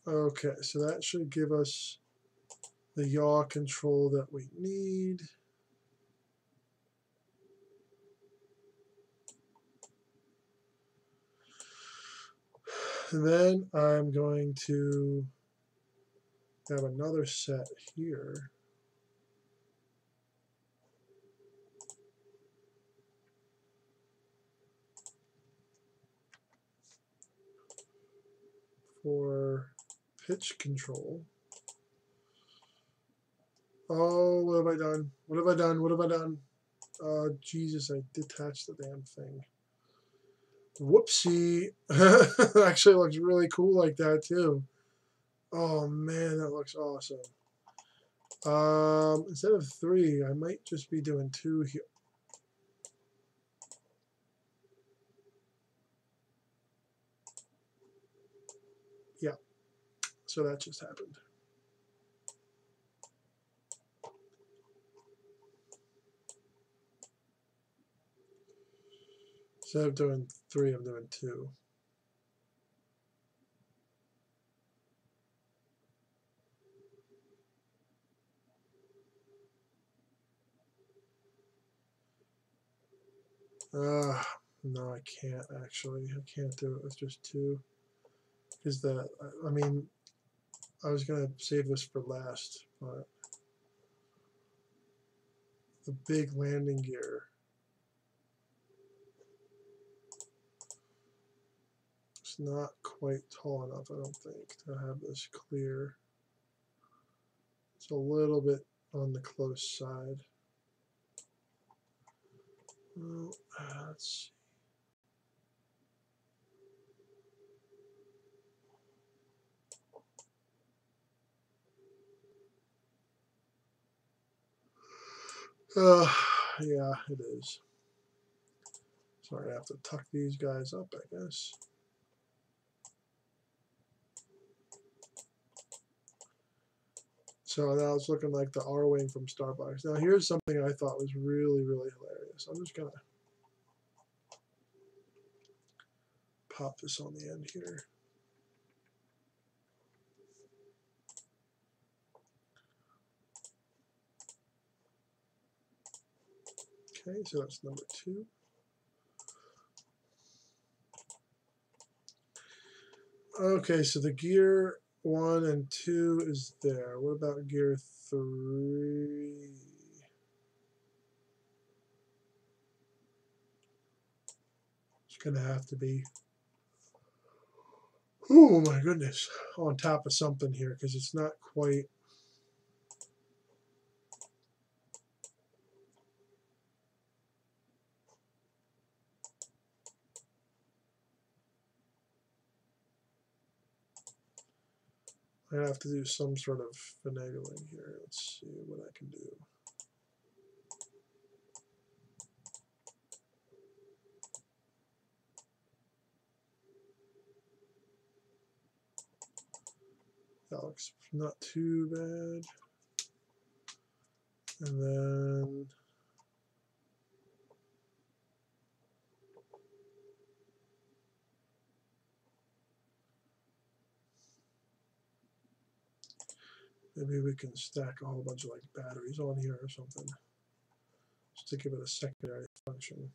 Okay, so that should give us the yaw control that we need. Then I'm going to have another set here. For pitch control. Oh, what have I done? What have I done? What have I done? Jesus, I detached the damn thing. Whoopsie. Actually looks really cool like that too. Oh man, that looks awesome. Instead of 3, I might just be doing 2 here. Yeah, so that just happened. Instead of doing 3, I'm doing 2. No, I can't actually. I can't do it with just 2. Because I mean, I was going to save this for last, but the big landing gear. It's not quite tall enough, I don't think, to have this clear. It's a little bit on the close side. Well, let's see. Yeah, it is. So I have to tuck these guys up, I guess. So now it's looking like the R-Wing from Starbucks. Now here's something I thought was really, really hilarious. I'm just going to pop this on the end here. Okay, so that's number 2. Okay, so the gear 1 and 2 is there. What about gear 3? It's going to have to be, oh my goodness, on top of something here because it's not quite. I have to do some sort of finagling here. Let's see what I can do. That looks not too bad. And then maybe we can stack a whole bunch of like batteries on here or something, just to give it a secondary function.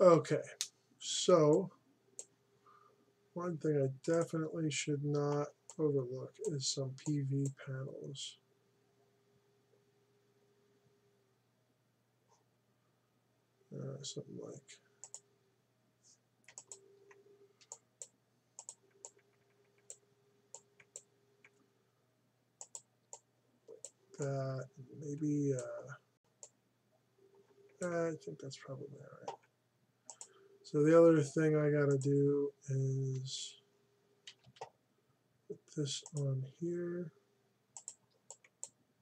Okay, so one thing I definitely should not overlook is some PV panels. Something like that. Maybe, I think that's probably all right. So the other thing I got to do is put this on here,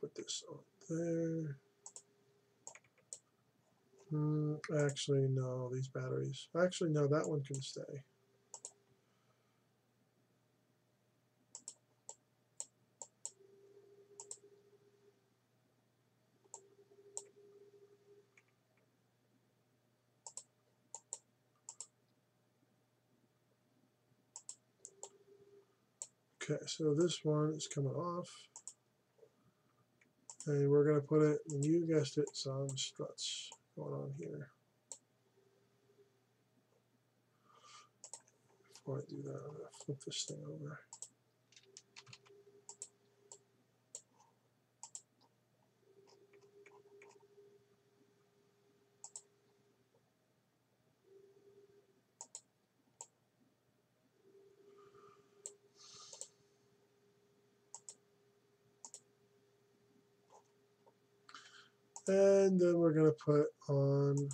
put this on there. Actually, no, these batteries. Actually, no, that one can stay. Okay, so this one is coming off. And we're going to put it, and you guessed it, some struts going on here. Before I do that, I'm going to flip this thing over. And then we're going to put on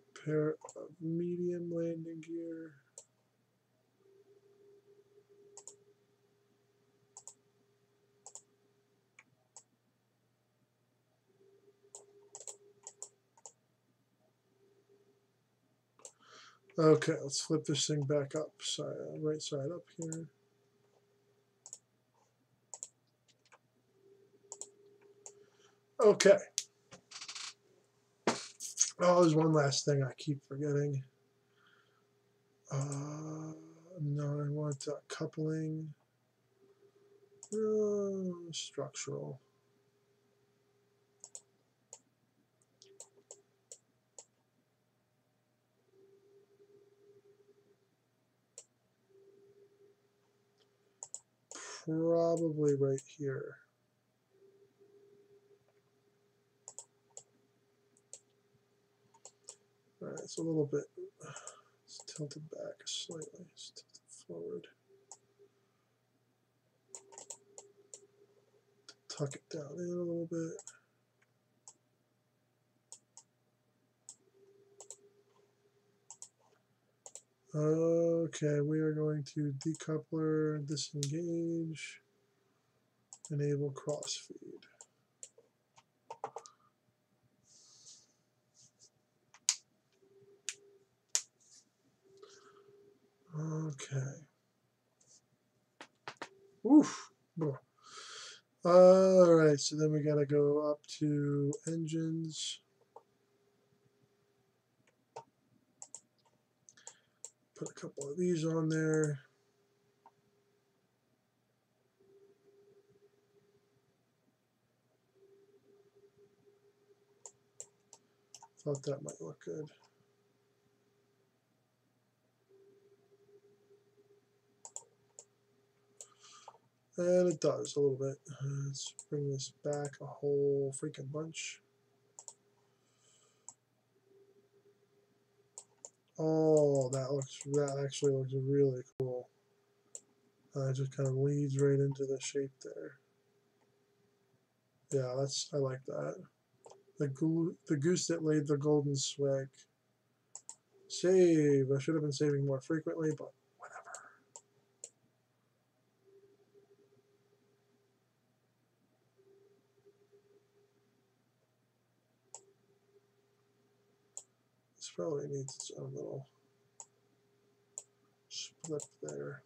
a pair of medium landing gear. Okay, let's flip this thing back up, right side up here. Okay. Oh, there's one last thing I keep forgetting. No, I want coupling. Structural. Probably right here. All right, it's a little bit, it's tilted back slightly, it's tilted forward. Tuck it down in a little bit. Okay, we are going to decoupler, disengage, enable crossfeed. Okay. Oof. All right, so then we got to go up to engines. Put a couple of these on there. Thought that might look good. And it does a little bit. Let's bring this back a whole freaking bunch. Oh, that actually looks really cool. It just kind of leads right into the shape there. Yeah, I like that. The goose that laid the golden swag. Save. I should have been saving more frequently, but whatever. This probably needs its own little split there.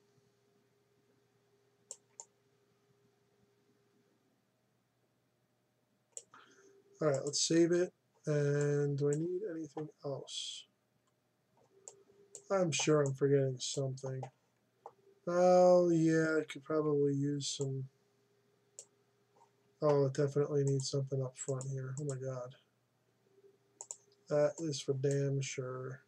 All right, let's save it. And do I need anything else? I'm sure I'm forgetting something. Oh, yeah, I could probably use some. Oh, it definitely needs something up front here. Oh my god. That is for damn sure.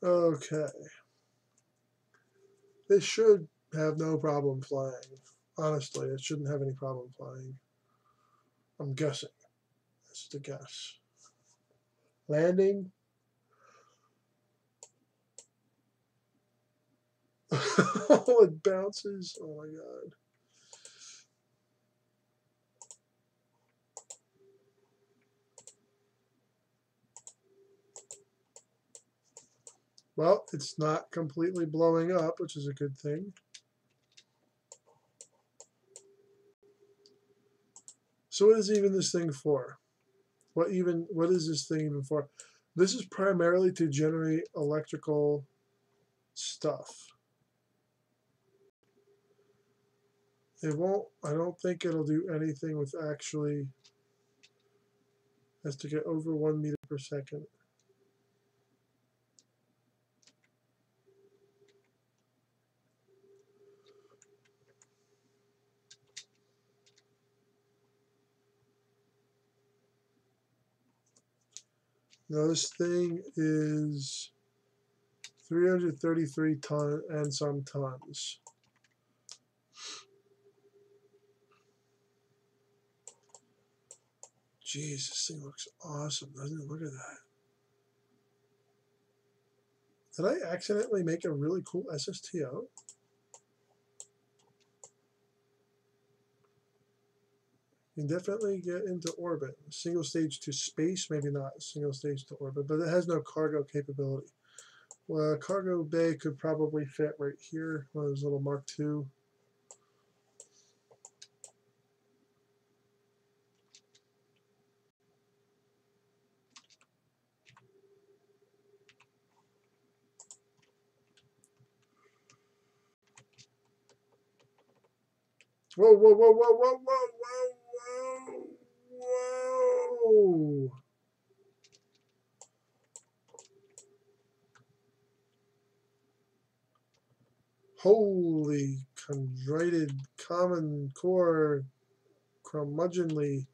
Okay. This should have no problem flying. Honestly, it shouldn't have any problem flying. I'm guessing. That's the guess. Landing. Oh, it bounces. Oh my god. Well, it's not completely blowing up, which is a good thing. So what is even this thing for? What is this thing even for? This is primarily to generate electrical stuff. It won't, I don't think it'll do anything with actually, has to get over 1 meter per second. Now this thing is 333 ton and some tons. Jeez, this thing looks awesome, doesn't it? Look at that. Did I accidentally make a really cool SSTO? You can definitely get into orbit. Single stage to space, maybe not single stage to orbit, but it has no cargo capability. Well, cargo bay could probably fit right here, one of those little Mark II. Whoa, whoa, whoa, whoa, whoa, whoa, whoa, whoa, whoa. Holy chondrited common core curmudgeonly.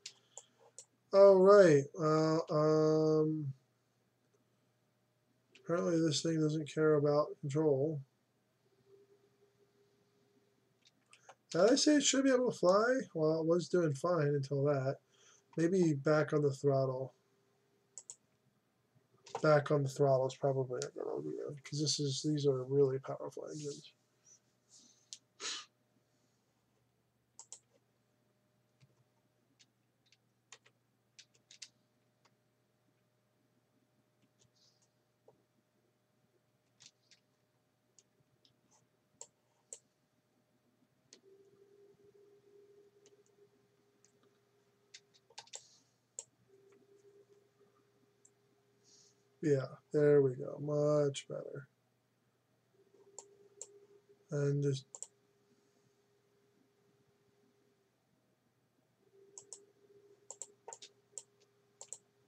Oh, right. Apparently this thing doesn't care about control. Did I say it should be able to fly? Well, it was doing fine until that. Maybe back on the throttle. Back on the throttle is probably a good idea because these are really powerful engines. Yeah, there we go. Much better. And just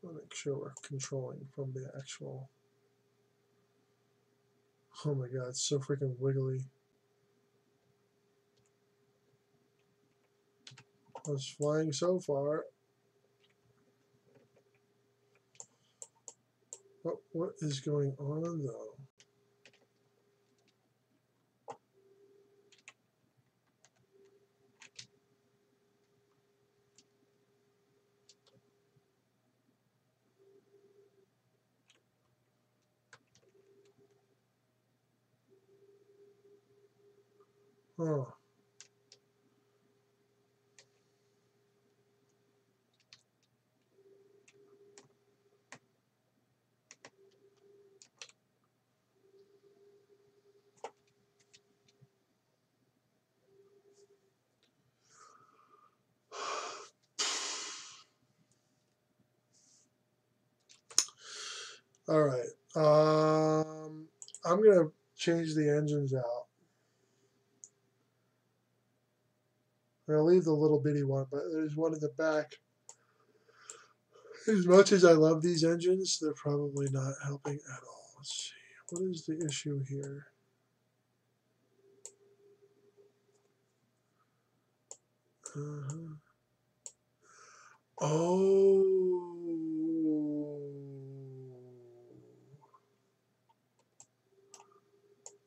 make sure we're controlling from the actual. Oh my god, it's so freaking wiggly. I was flying so far. What is going on though? Huh. All right. I'm gonna change the engines out. I'm gonna leave the little bitty one, but there's one in the back. As much as I love these engines, they're probably not helping at all. Let's see. What is the issue here? Oh.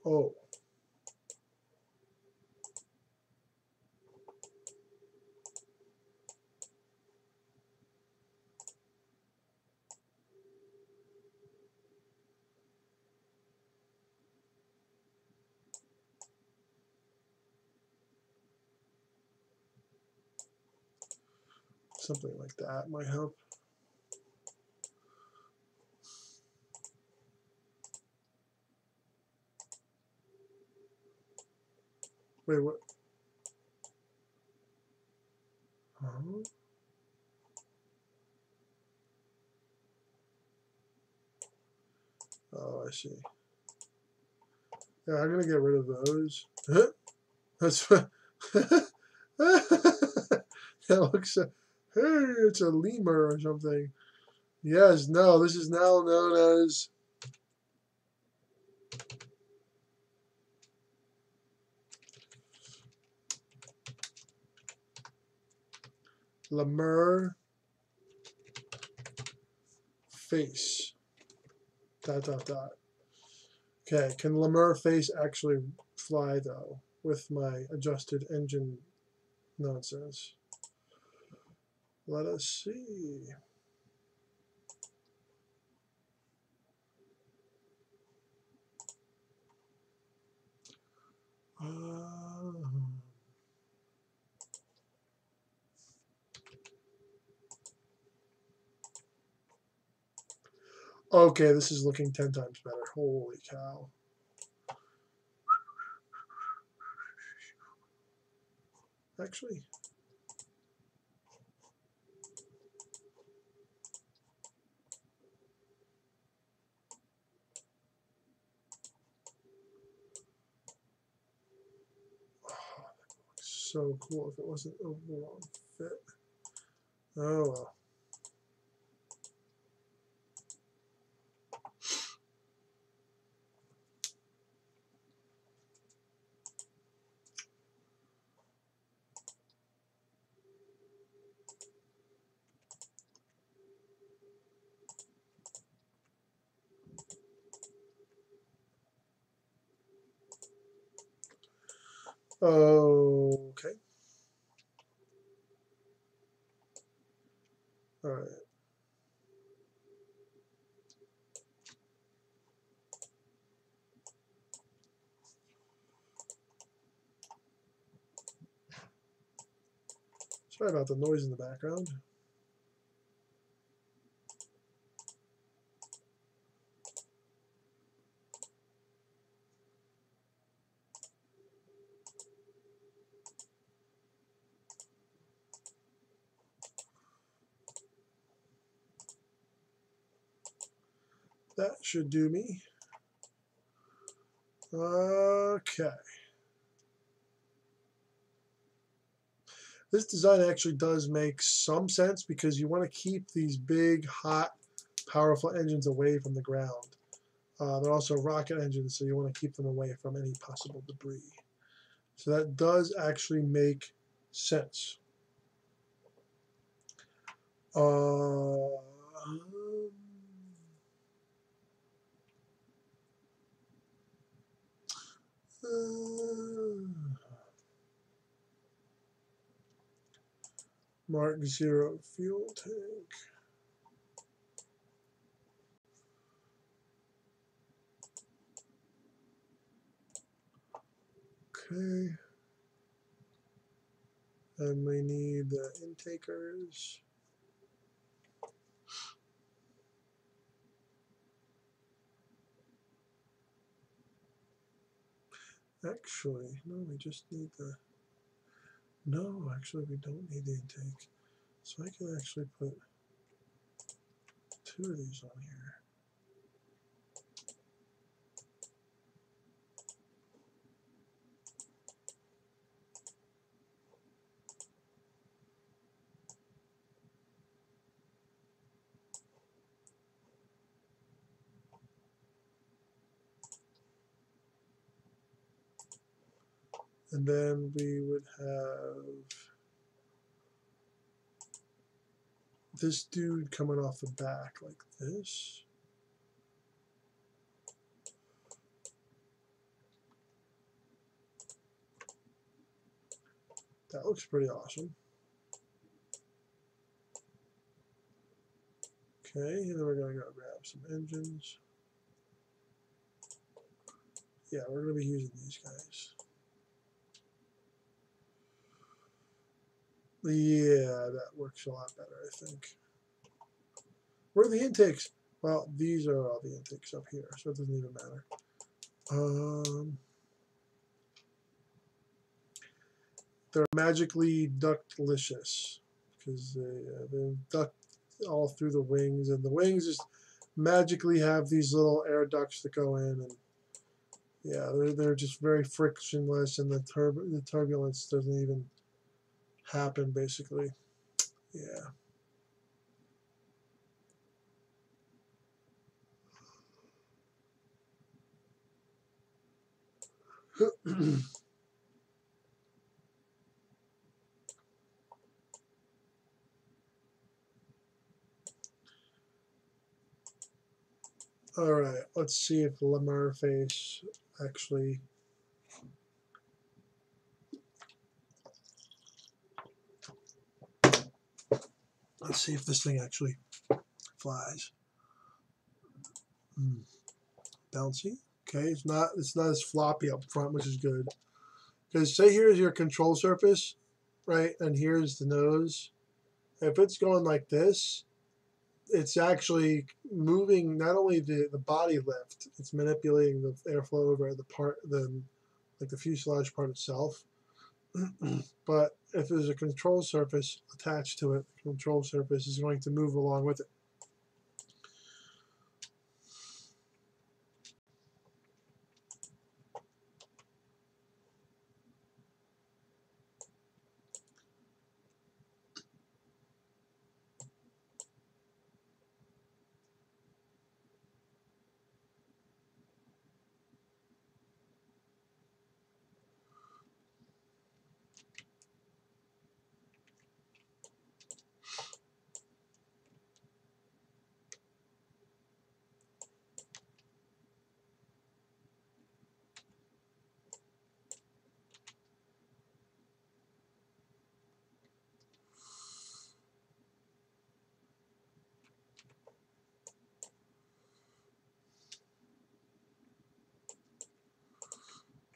Oh. Something like that might help. Wait, what? Huh? Oh, I see. Yeah, I'm gonna get rid of those. That's what. That looks. Hey, it's a lemur or something. Yes. No. This is now known as lemur face. ... Okay, can lemur face actually fly though with my adjusted engine nonsense? Let us see. Okay, this is looking 10 times better. Holy cow. Actually, so cool if it wasn't a wrong fit. Oh well. Okay. All right. Sorry about the noise in the background. That should do me. Okay. This design actually does make some sense because you want to keep these big, hot, powerful engines away from the ground. They're also rocket engines, so you want to keep them away from any possible debris. So that does actually make sense. Mark 0 fuel tank. Okay. And we need the intakers. Actually, no, we just need the... No, actually, we don't need the intake. So I can actually put 2 of these on here. And then we would have this dude coming off the back like this. That looks pretty awesome. Okay, and then we're going to go grab some engines. Yeah, we're going to be using these guys. Yeah, that works a lot better, I think. Where are the intakes? Well, these are all the intakes up here, so it doesn't even matter. They're magically ductlicious because they duct all through the wings, and the wings is magically have these little air ducts that go in, and yeah, they're just very frictionless, and the turbulence doesn't even happen basically. Yeah. All right, let's see if the Lemur face actually. Let's see if this thing actually flies. Bouncy. Okay, it's not as floppy up front, which is good. Because say here's your control surface, right, and here's the nose. If it's going like this, it's actually moving not only the body lift, it's manipulating the airflow over like the fuselage part itself. But if there's a control surface attached to it, the control surface is going to move along with it.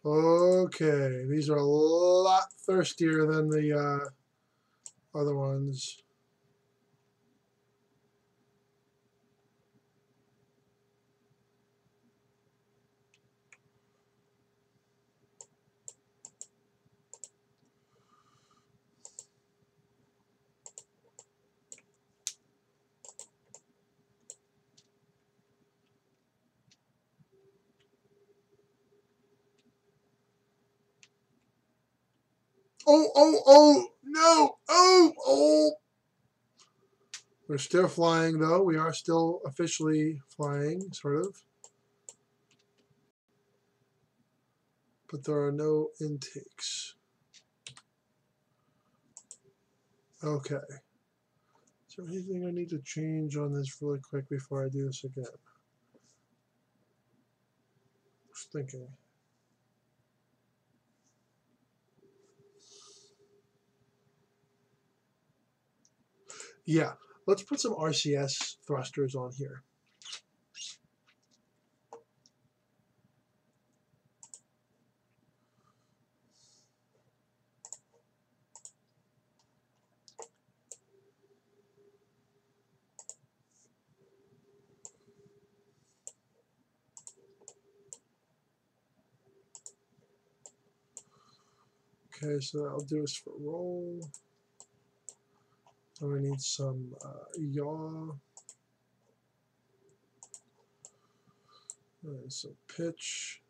Okay, these are a lot thirstier than the other ones. Oh, no, oh. We're still flying, though. We are still officially flying, sort of. But there are no intakes. Okay. Is there anything I need to change on this really quick before I do this again? Just thinking. Yeah, let's put some RCS thrusters on here. Okay, so that'll do us for roll. So I need some yaw. And some pitch.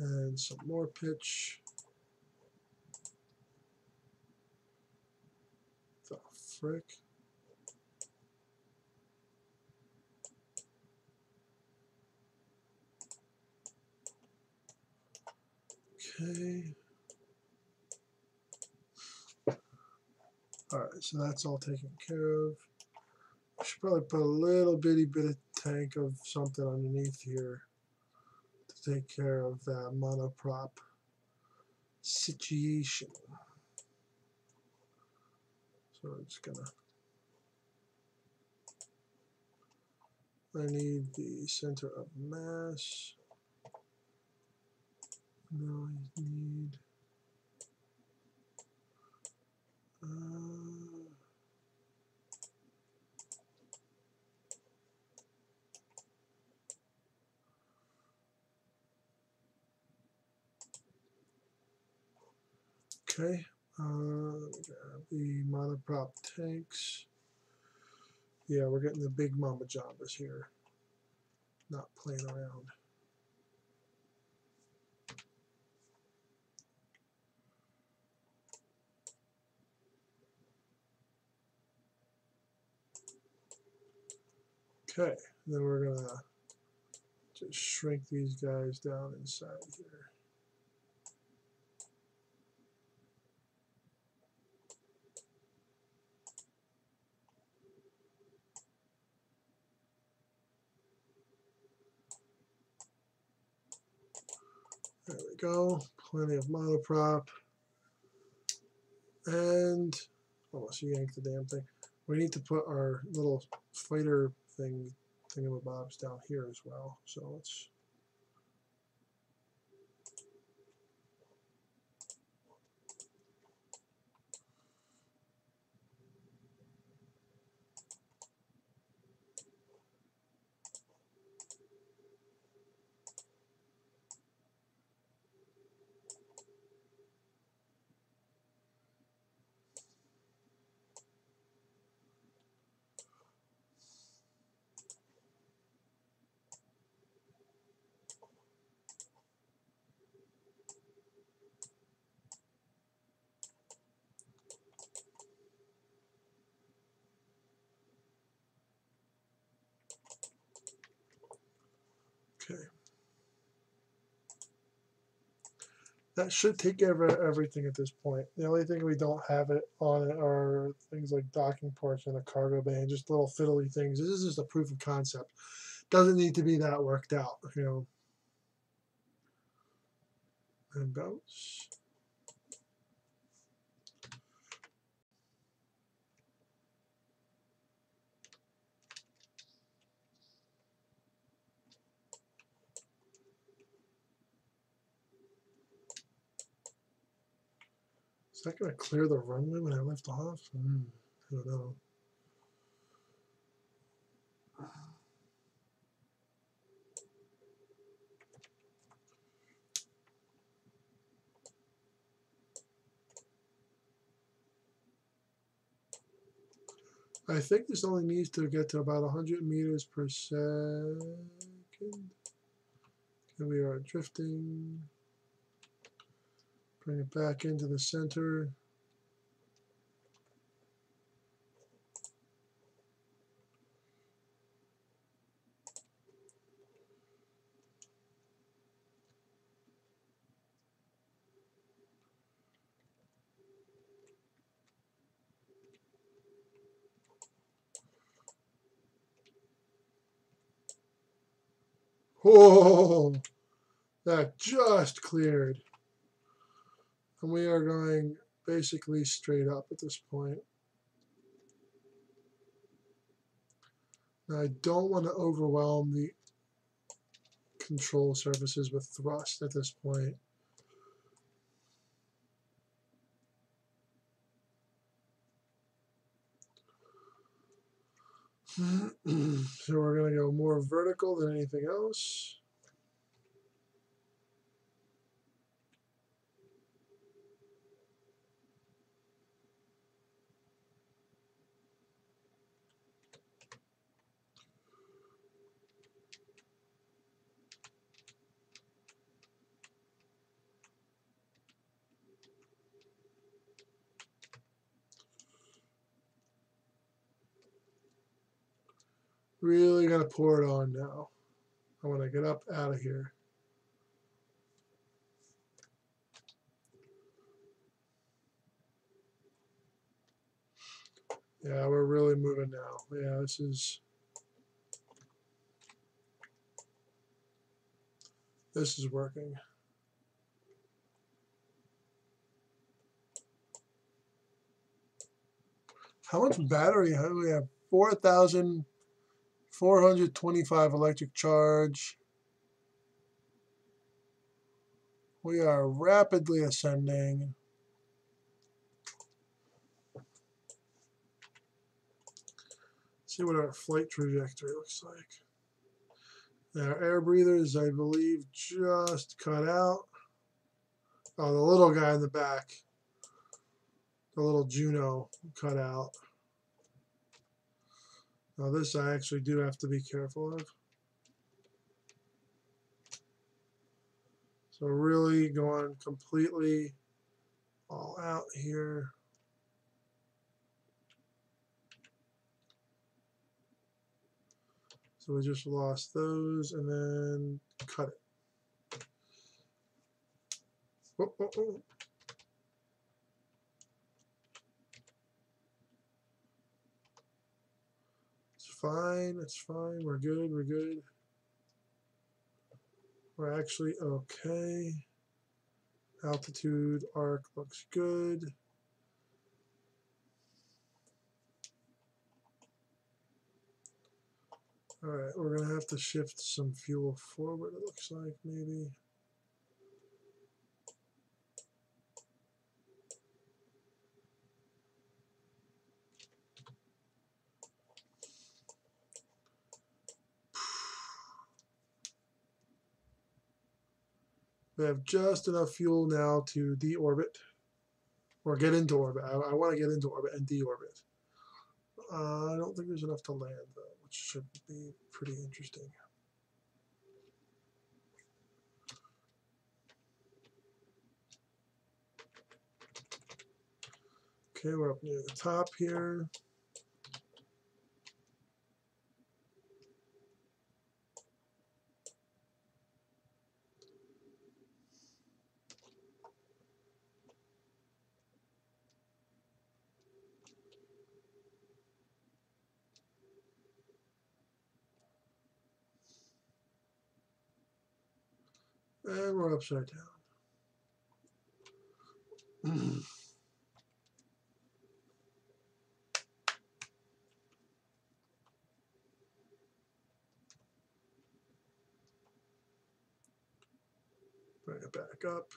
And some more pitch. The frick. Okay. All right, so that's all taken care of. I should probably put a little bitty bit of tank of something underneath here to take care of that monoprop situation. So I'm just gonna. I need the center of mass. No, I need. Okay, grab the monoprop tanks. Yeah, we're getting the big mama jambas here, not playing around. Okay, then we're gonna just shrink these guys down inside here. There we go, plenty of monoprop. And almost yanked the damn thing. We need to put our little fighter thingamabobs down here as well. So let's. Okay. That should take care of everything at this point. The only thing we don't have it on it are things like docking ports and a cargo bay, just little fiddly things. This is just a proof of concept. Doesn't need to be that worked out, you know. And bounce. Is that going to clear the runway when I lift off? I don't know. I think this only needs to get to about 100 meters per second. And we are drifting. Bring it back into the center. Whoa! That just cleared. And we are going basically straight up at this point. Now, I don't want to overwhelm the control surfaces with thrust at this point. So we're going to go more vertical than anything else. Really got to pour it on now. I want to get up out of here. Yeah, we're really moving now. Yeah, this is working. How much battery do we have? 4,425 electric charge. We are rapidly ascending. See what our flight trajectory looks like. Our air breathers, I believe, just cut out. Oh, the little guy in the back. a little Juno cut out. Now this I actually do have to be careful of. So really going completely all out here. So we just lost those and then cut it. Oh, oh, oh. It's fine, it's fine, we're good, we're good. We're actually okay. Altitude arc looks good. All right, we're gonna have to shift some fuel forward, it looks like, maybe. We have just enough fuel now to deorbit or get into orbit. I want to get into orbit and deorbit. I don't think there's enough to land though, which should be pretty interesting. Okay, we're up near the top here. And we're upside down. Bring it back up.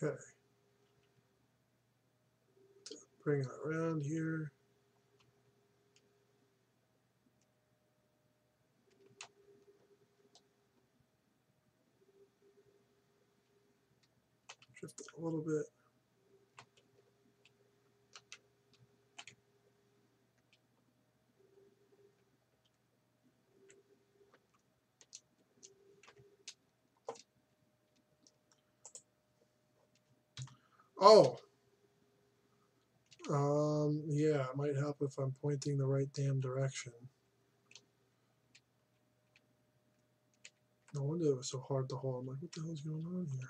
Okay. Bring it around here. Shift it a little bit. Oh, yeah, it might help if I'm pointing the right damn direction. No wonder it was so hard to hold. I'm like, what the hell's going on here?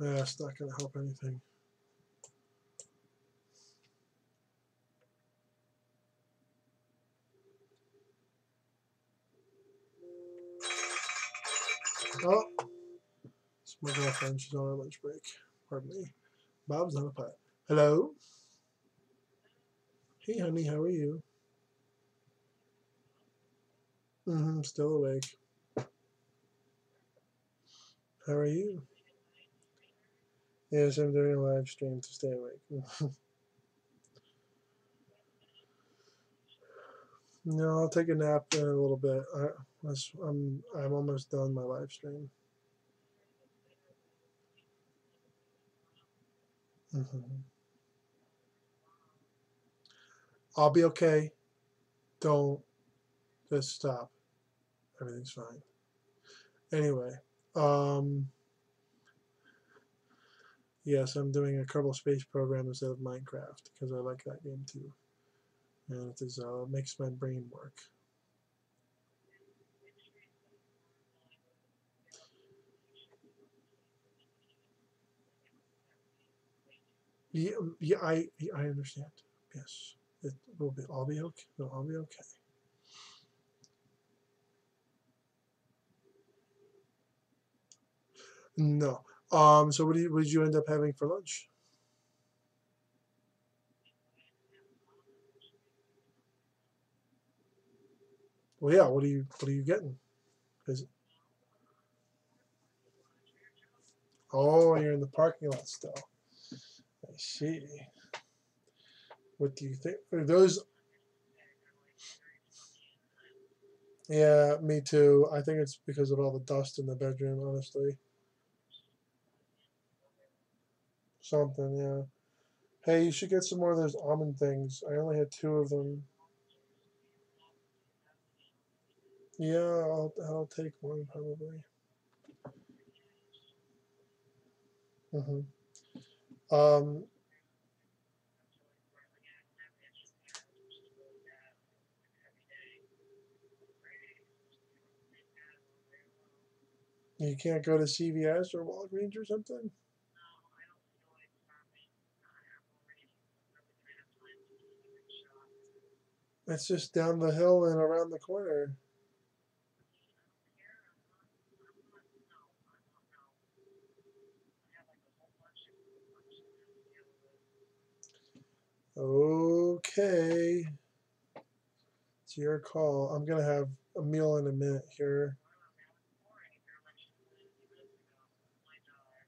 It's not going to help anything. Oh, it's my girlfriend. She's on her lunch break. Pardon me. Bob's on a putt. Hello. Hey, honey, how are you? Still awake. How are you? Yes, I'm doing a live stream to stay awake. No, I'll take a nap in a little bit. I'm almost done my live stream. I'll be okay. Don't just stop. Everything's fine. Anyway, yes, I'm doing a Kerbal Space Program instead of Minecraft because I like that game too, and it is makes my brain work. Yeah, yeah, I understand. Yes, it will be all be okay. It'll all be okay. No. So what did you end up having for lunch? Well, yeah. What are you getting? Is oh, you're in the parking lot still. I see. What do you think? Are those? Yeah, me too. I think it's because of all the dust in the bedroom. Honestly, something. Yeah. Hey, you should get some more of those almond things. I only had two of them. Yeah, I'll take one probably. hmm Um, you can't go to CVS or Walgreens or something. It's just down the hill and around the corner. Okay, it's your call. I'm gonna have a meal in a minute here.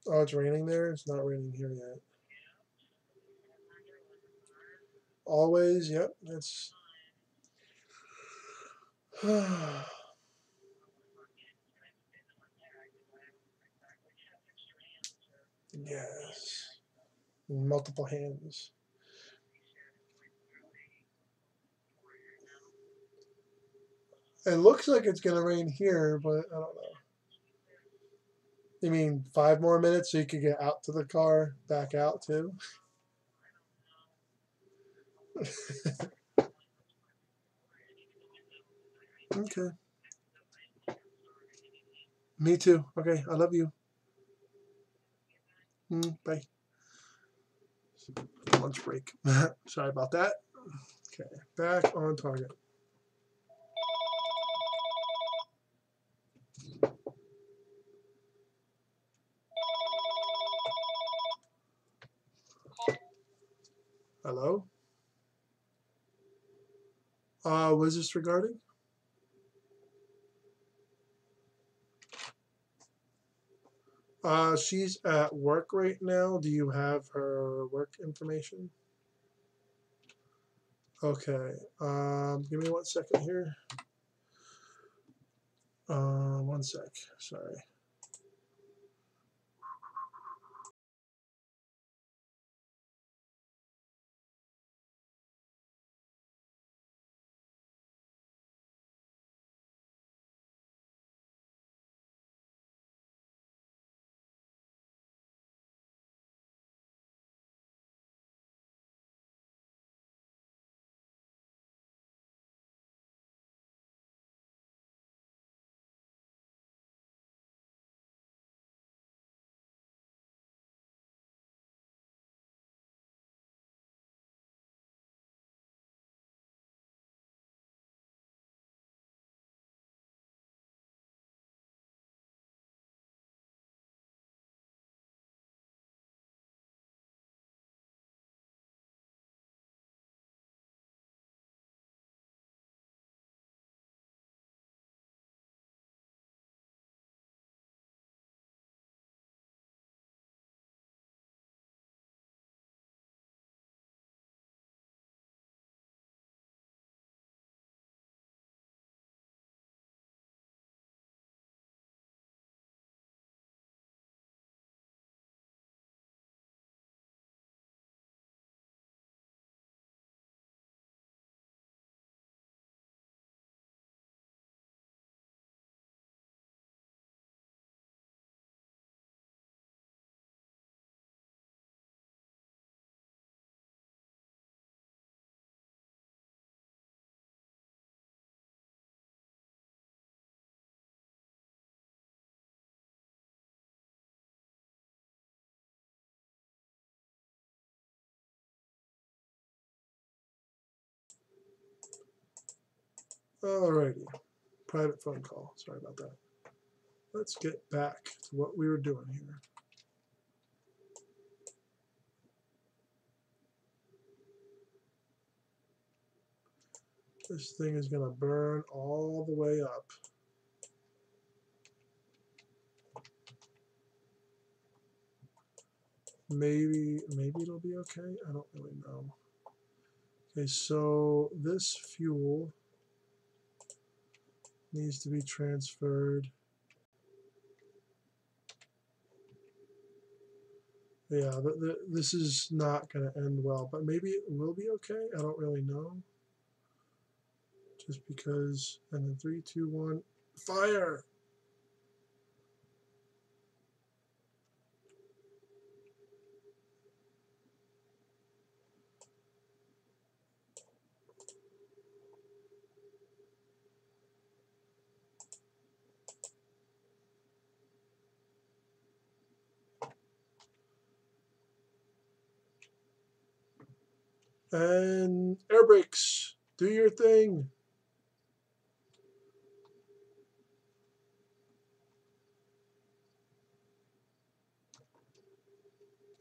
Oh, it's raining there. It's not raining here yet. Always, yep. That's yes. Multiple hands. It looks like it's gonna rain here, but I don't know. You mean 5 more minutes so you could get out to the car, back out too? Okay. Me too. Okay. I love you. Bye. Lunch break. Sorry about that. Okay. Back on target. Hello. What is this regarding? She's at work right now. Do you have her work information? Okay. Give me 1 second here. One sec. Sorry. Alrighty. Private phone call. Sorry about that. Let's get back to what we were doing here. This thing is going to burn all the way up. Maybe it'll be okay. I don't really know. Okay, so this fuel needs to be transferred. Yeah, this is not going to end well, but maybe it will be okay. I don't really know. Just because, and then 3, 2, 1, fire! And air brakes, do your thing.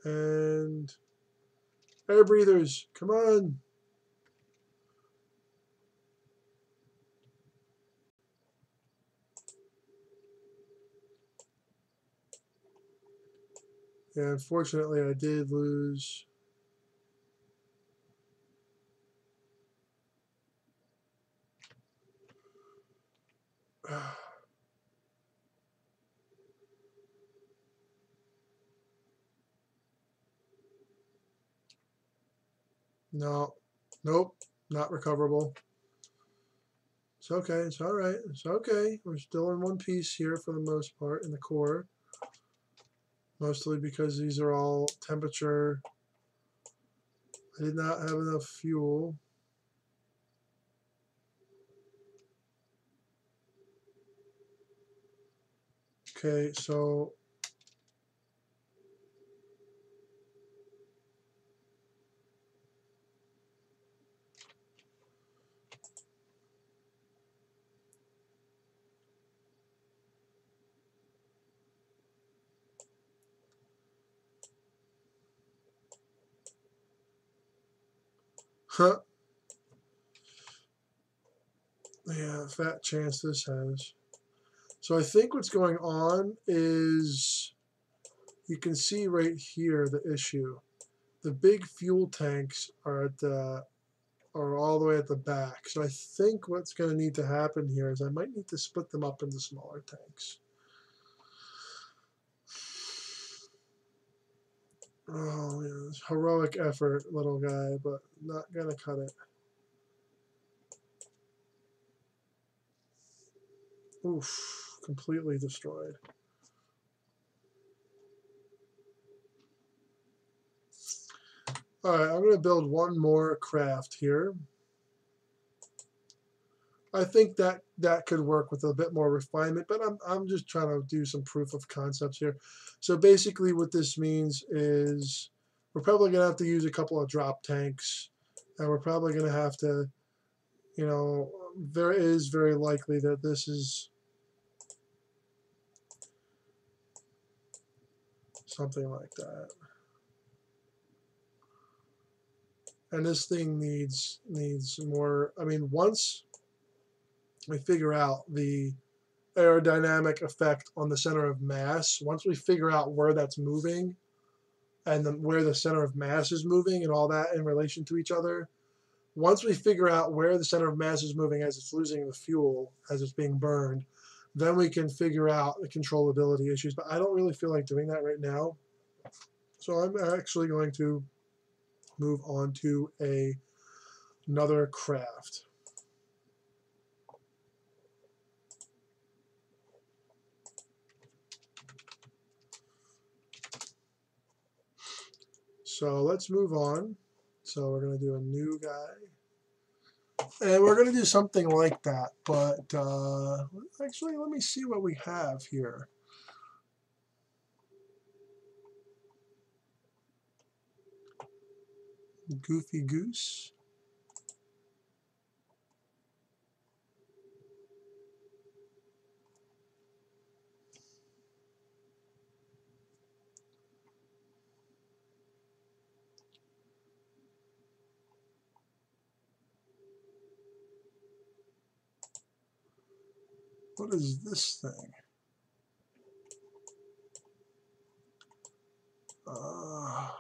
And air breathers, come on. Yeah, unfortunately, I did lose. No, nope, not recoverable. It's okay, it's all right, it's okay. We're still in one piece here for the most part in the core. Mostly because these are all temperature. I did not have enough fuel. Okay, so huh. Yeah, fat chance this has. So I think what's going on is you can see right here the issue. The big fuel tanks are all the way at the back. So I think what's going to need to happen here is I might need to split them up into smaller tanks. Oh, yeah, heroic effort, little guy, but not going to cut it. Oof, completely destroyed. All right, I'm going to build one more craft here. I think that could work with a bit more refinement, but I'm just trying to do some proof of concepts here. So basically what this means is we're probably going to have to use a couple of drop tanks, and we're probably going to have to, you know, there is very likely that this is something like that. And this thing needs more. I mean, once we figure out the aerodynamic effect on the center of mass, once we figure out where that's moving and where the center of mass is moving and all that in relation to each other, once we figure out where the center of mass is moving as it's losing the fuel, as it's being burned, then we can figure out the controllability issues. But I don't really feel like doing that right now. So I'm actually going to move on to another craft. So let's move on. So we're going to do a new guy. And we're going to do something like that. But actually, let me see what we have here. Goofy Goose. What is this thing? Oh,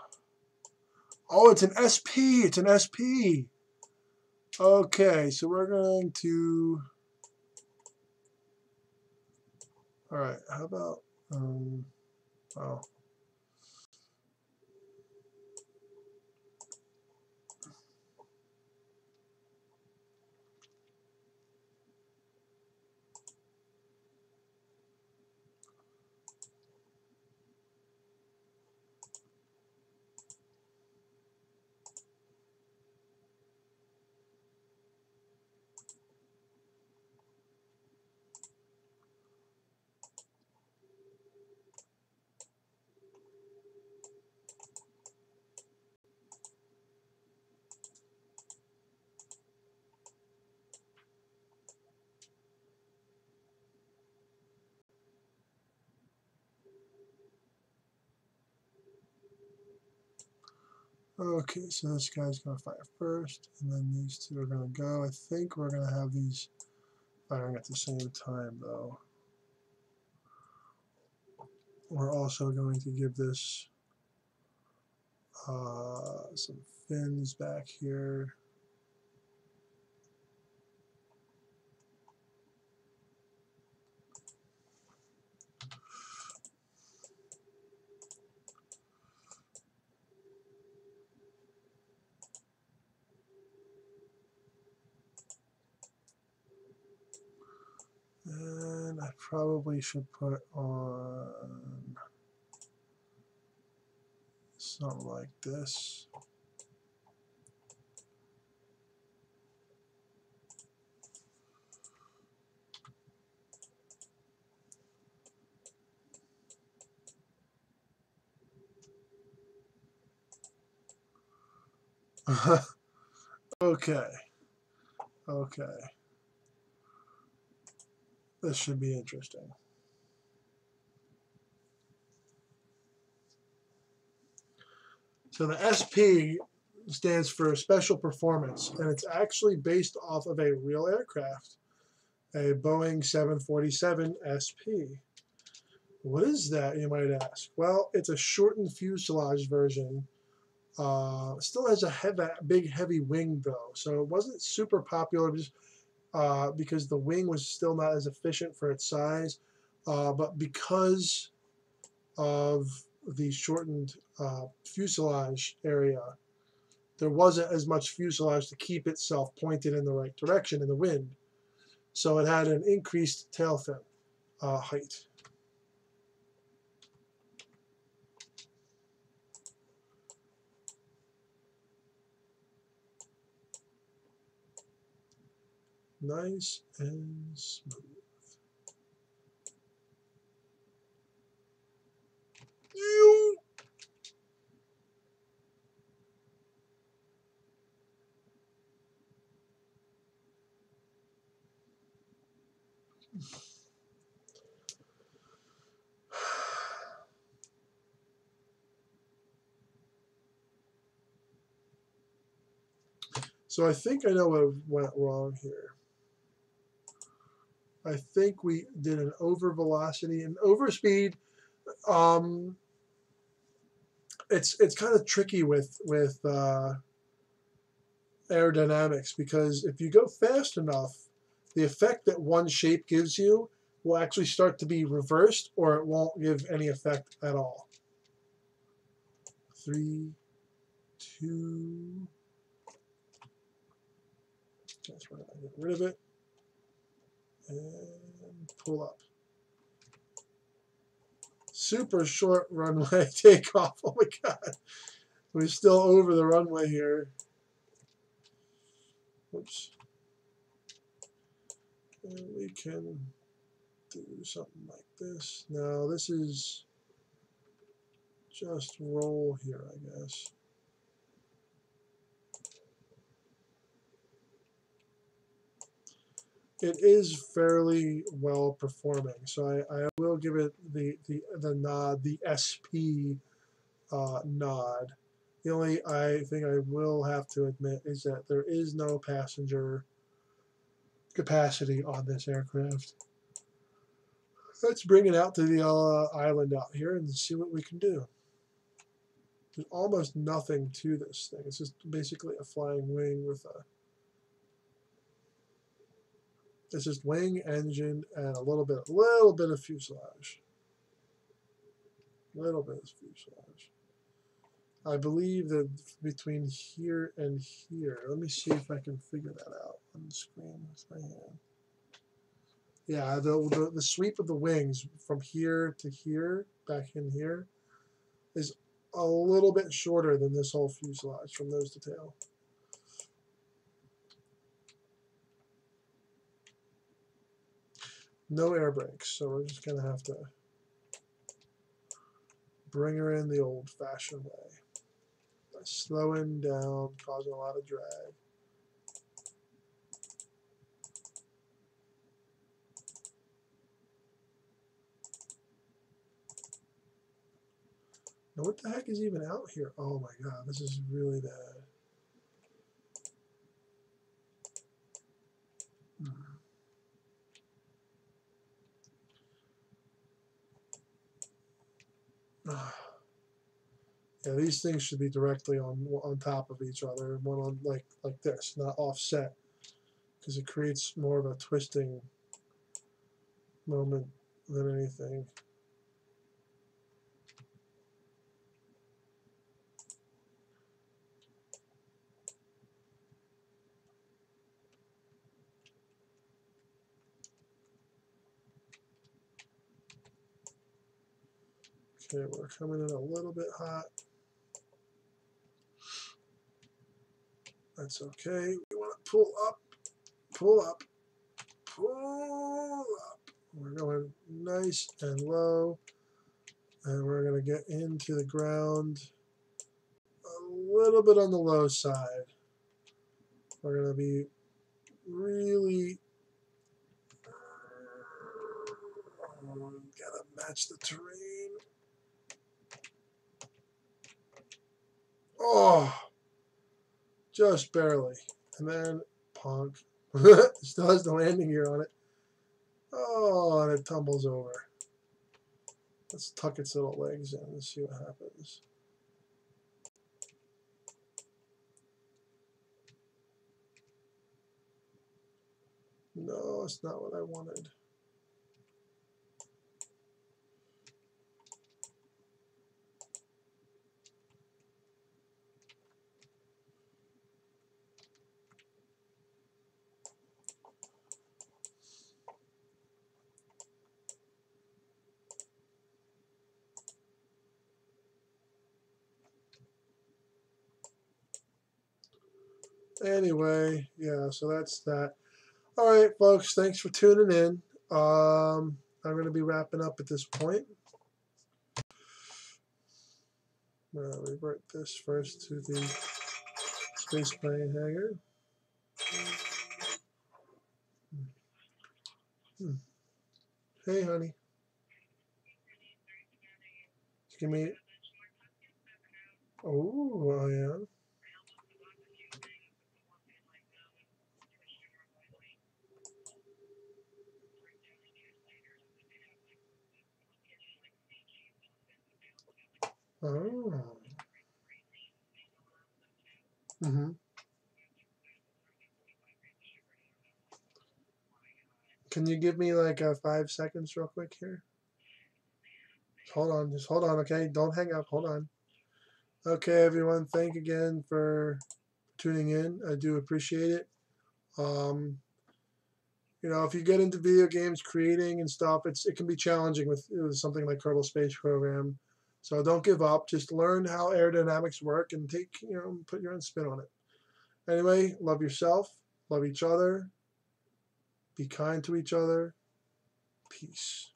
it's an SP. It's an SP. Okay, so we're going to. All right. How about? Oh. Okay, so this guy's going to fire first, and then these two are going to go. I think we're going to have these firing at the same time, though. We're also going to give this some fins back here. And I probably should put on something like this. Okay. Okay. This should be interesting. So the SP stands for Special Performance, and it's actually based off of a real aircraft, a Boeing 747 SP. What is that, you might ask? Well, it's a shortened fuselage version. Still has a big, heavy wing, though, so it wasn't super popular just because the wing was still not as efficient for its size. But because of the shortened fuselage area, there wasn't as much fuselage to keep itself pointed in the right direction in the wind. So it had an increased tail fin height. Nice and smooth. So I think I know what went wrong here. I think we did an over velocity and over speed. It's kind of tricky with aerodynamics, because if you go fast enough, the effect that one shape gives you will actually start to be reversed, or it won't give any effect at all. 3, 2. Guess we're gonna get rid of it and pull up. Super short runway takeoff. Oh my god, we're still over the runway here. Oops. And we can do something like this. Now this is just roll here, I guess. It is fairly well performing, so I will give it the nod, the SP nod. The only thing I will have to admit is that there is no passenger capacity on this aircraft. Let's bring it out to the island out here and see what we can do. There's almost nothing to this thing. It's just basically a flying wing with a... It's just wing, engine, and a little bit of fuselage. Little bit of fuselage. I believe that between here and here, let me see if I can figure that out on the screen with my hand. Yeah, the sweep of the wings from here to here, back in here, is a little bit shorter than this whole fuselage from nose to tail. No air brakes, so we're just going to have to bring her in the old-fashioned way. By slowing down, causing a lot of drag. Now, what the heck is even out here? Oh my god, this is really bad. Yeah, these things should be directly on top of each other, one on like this, not offset, because it creates more of a twisting moment than anything. Okay, we're coming in a little bit hot. That's okay. We want to pull up, pull up, pull up. We're going nice and low, and we're going to get into the ground a little bit on the low side. We're going to be really gotta match the terrain. Oh, just barely. And then punk. Still has the landing gear on it. Oh, and it tumbles over. Let's tuck its little legs in and see what happens. No, it's not what I wanted. Anyway, yeah, so that's that. All right, folks, thanks for tuning in. I'm going to be wrapping up at this point. Revert this first to the space plane hangar. Hey, honey. Give me. Oh, I am. Oh. Mm-hmm. Can you give me like 5 seconds real quick here? Just hold on, okay? Don't hang up. Hold on. Okay, everyone. Thank you again for tuning in. I do appreciate it. You know, if you get into video games, creating and stuff, it can be challenging with something like Kerbal Space Program. So don't give up. Just learn how aerodynamics work and put your own spin on it. Anyway, love yourself, love each other, be kind to each other. Peace.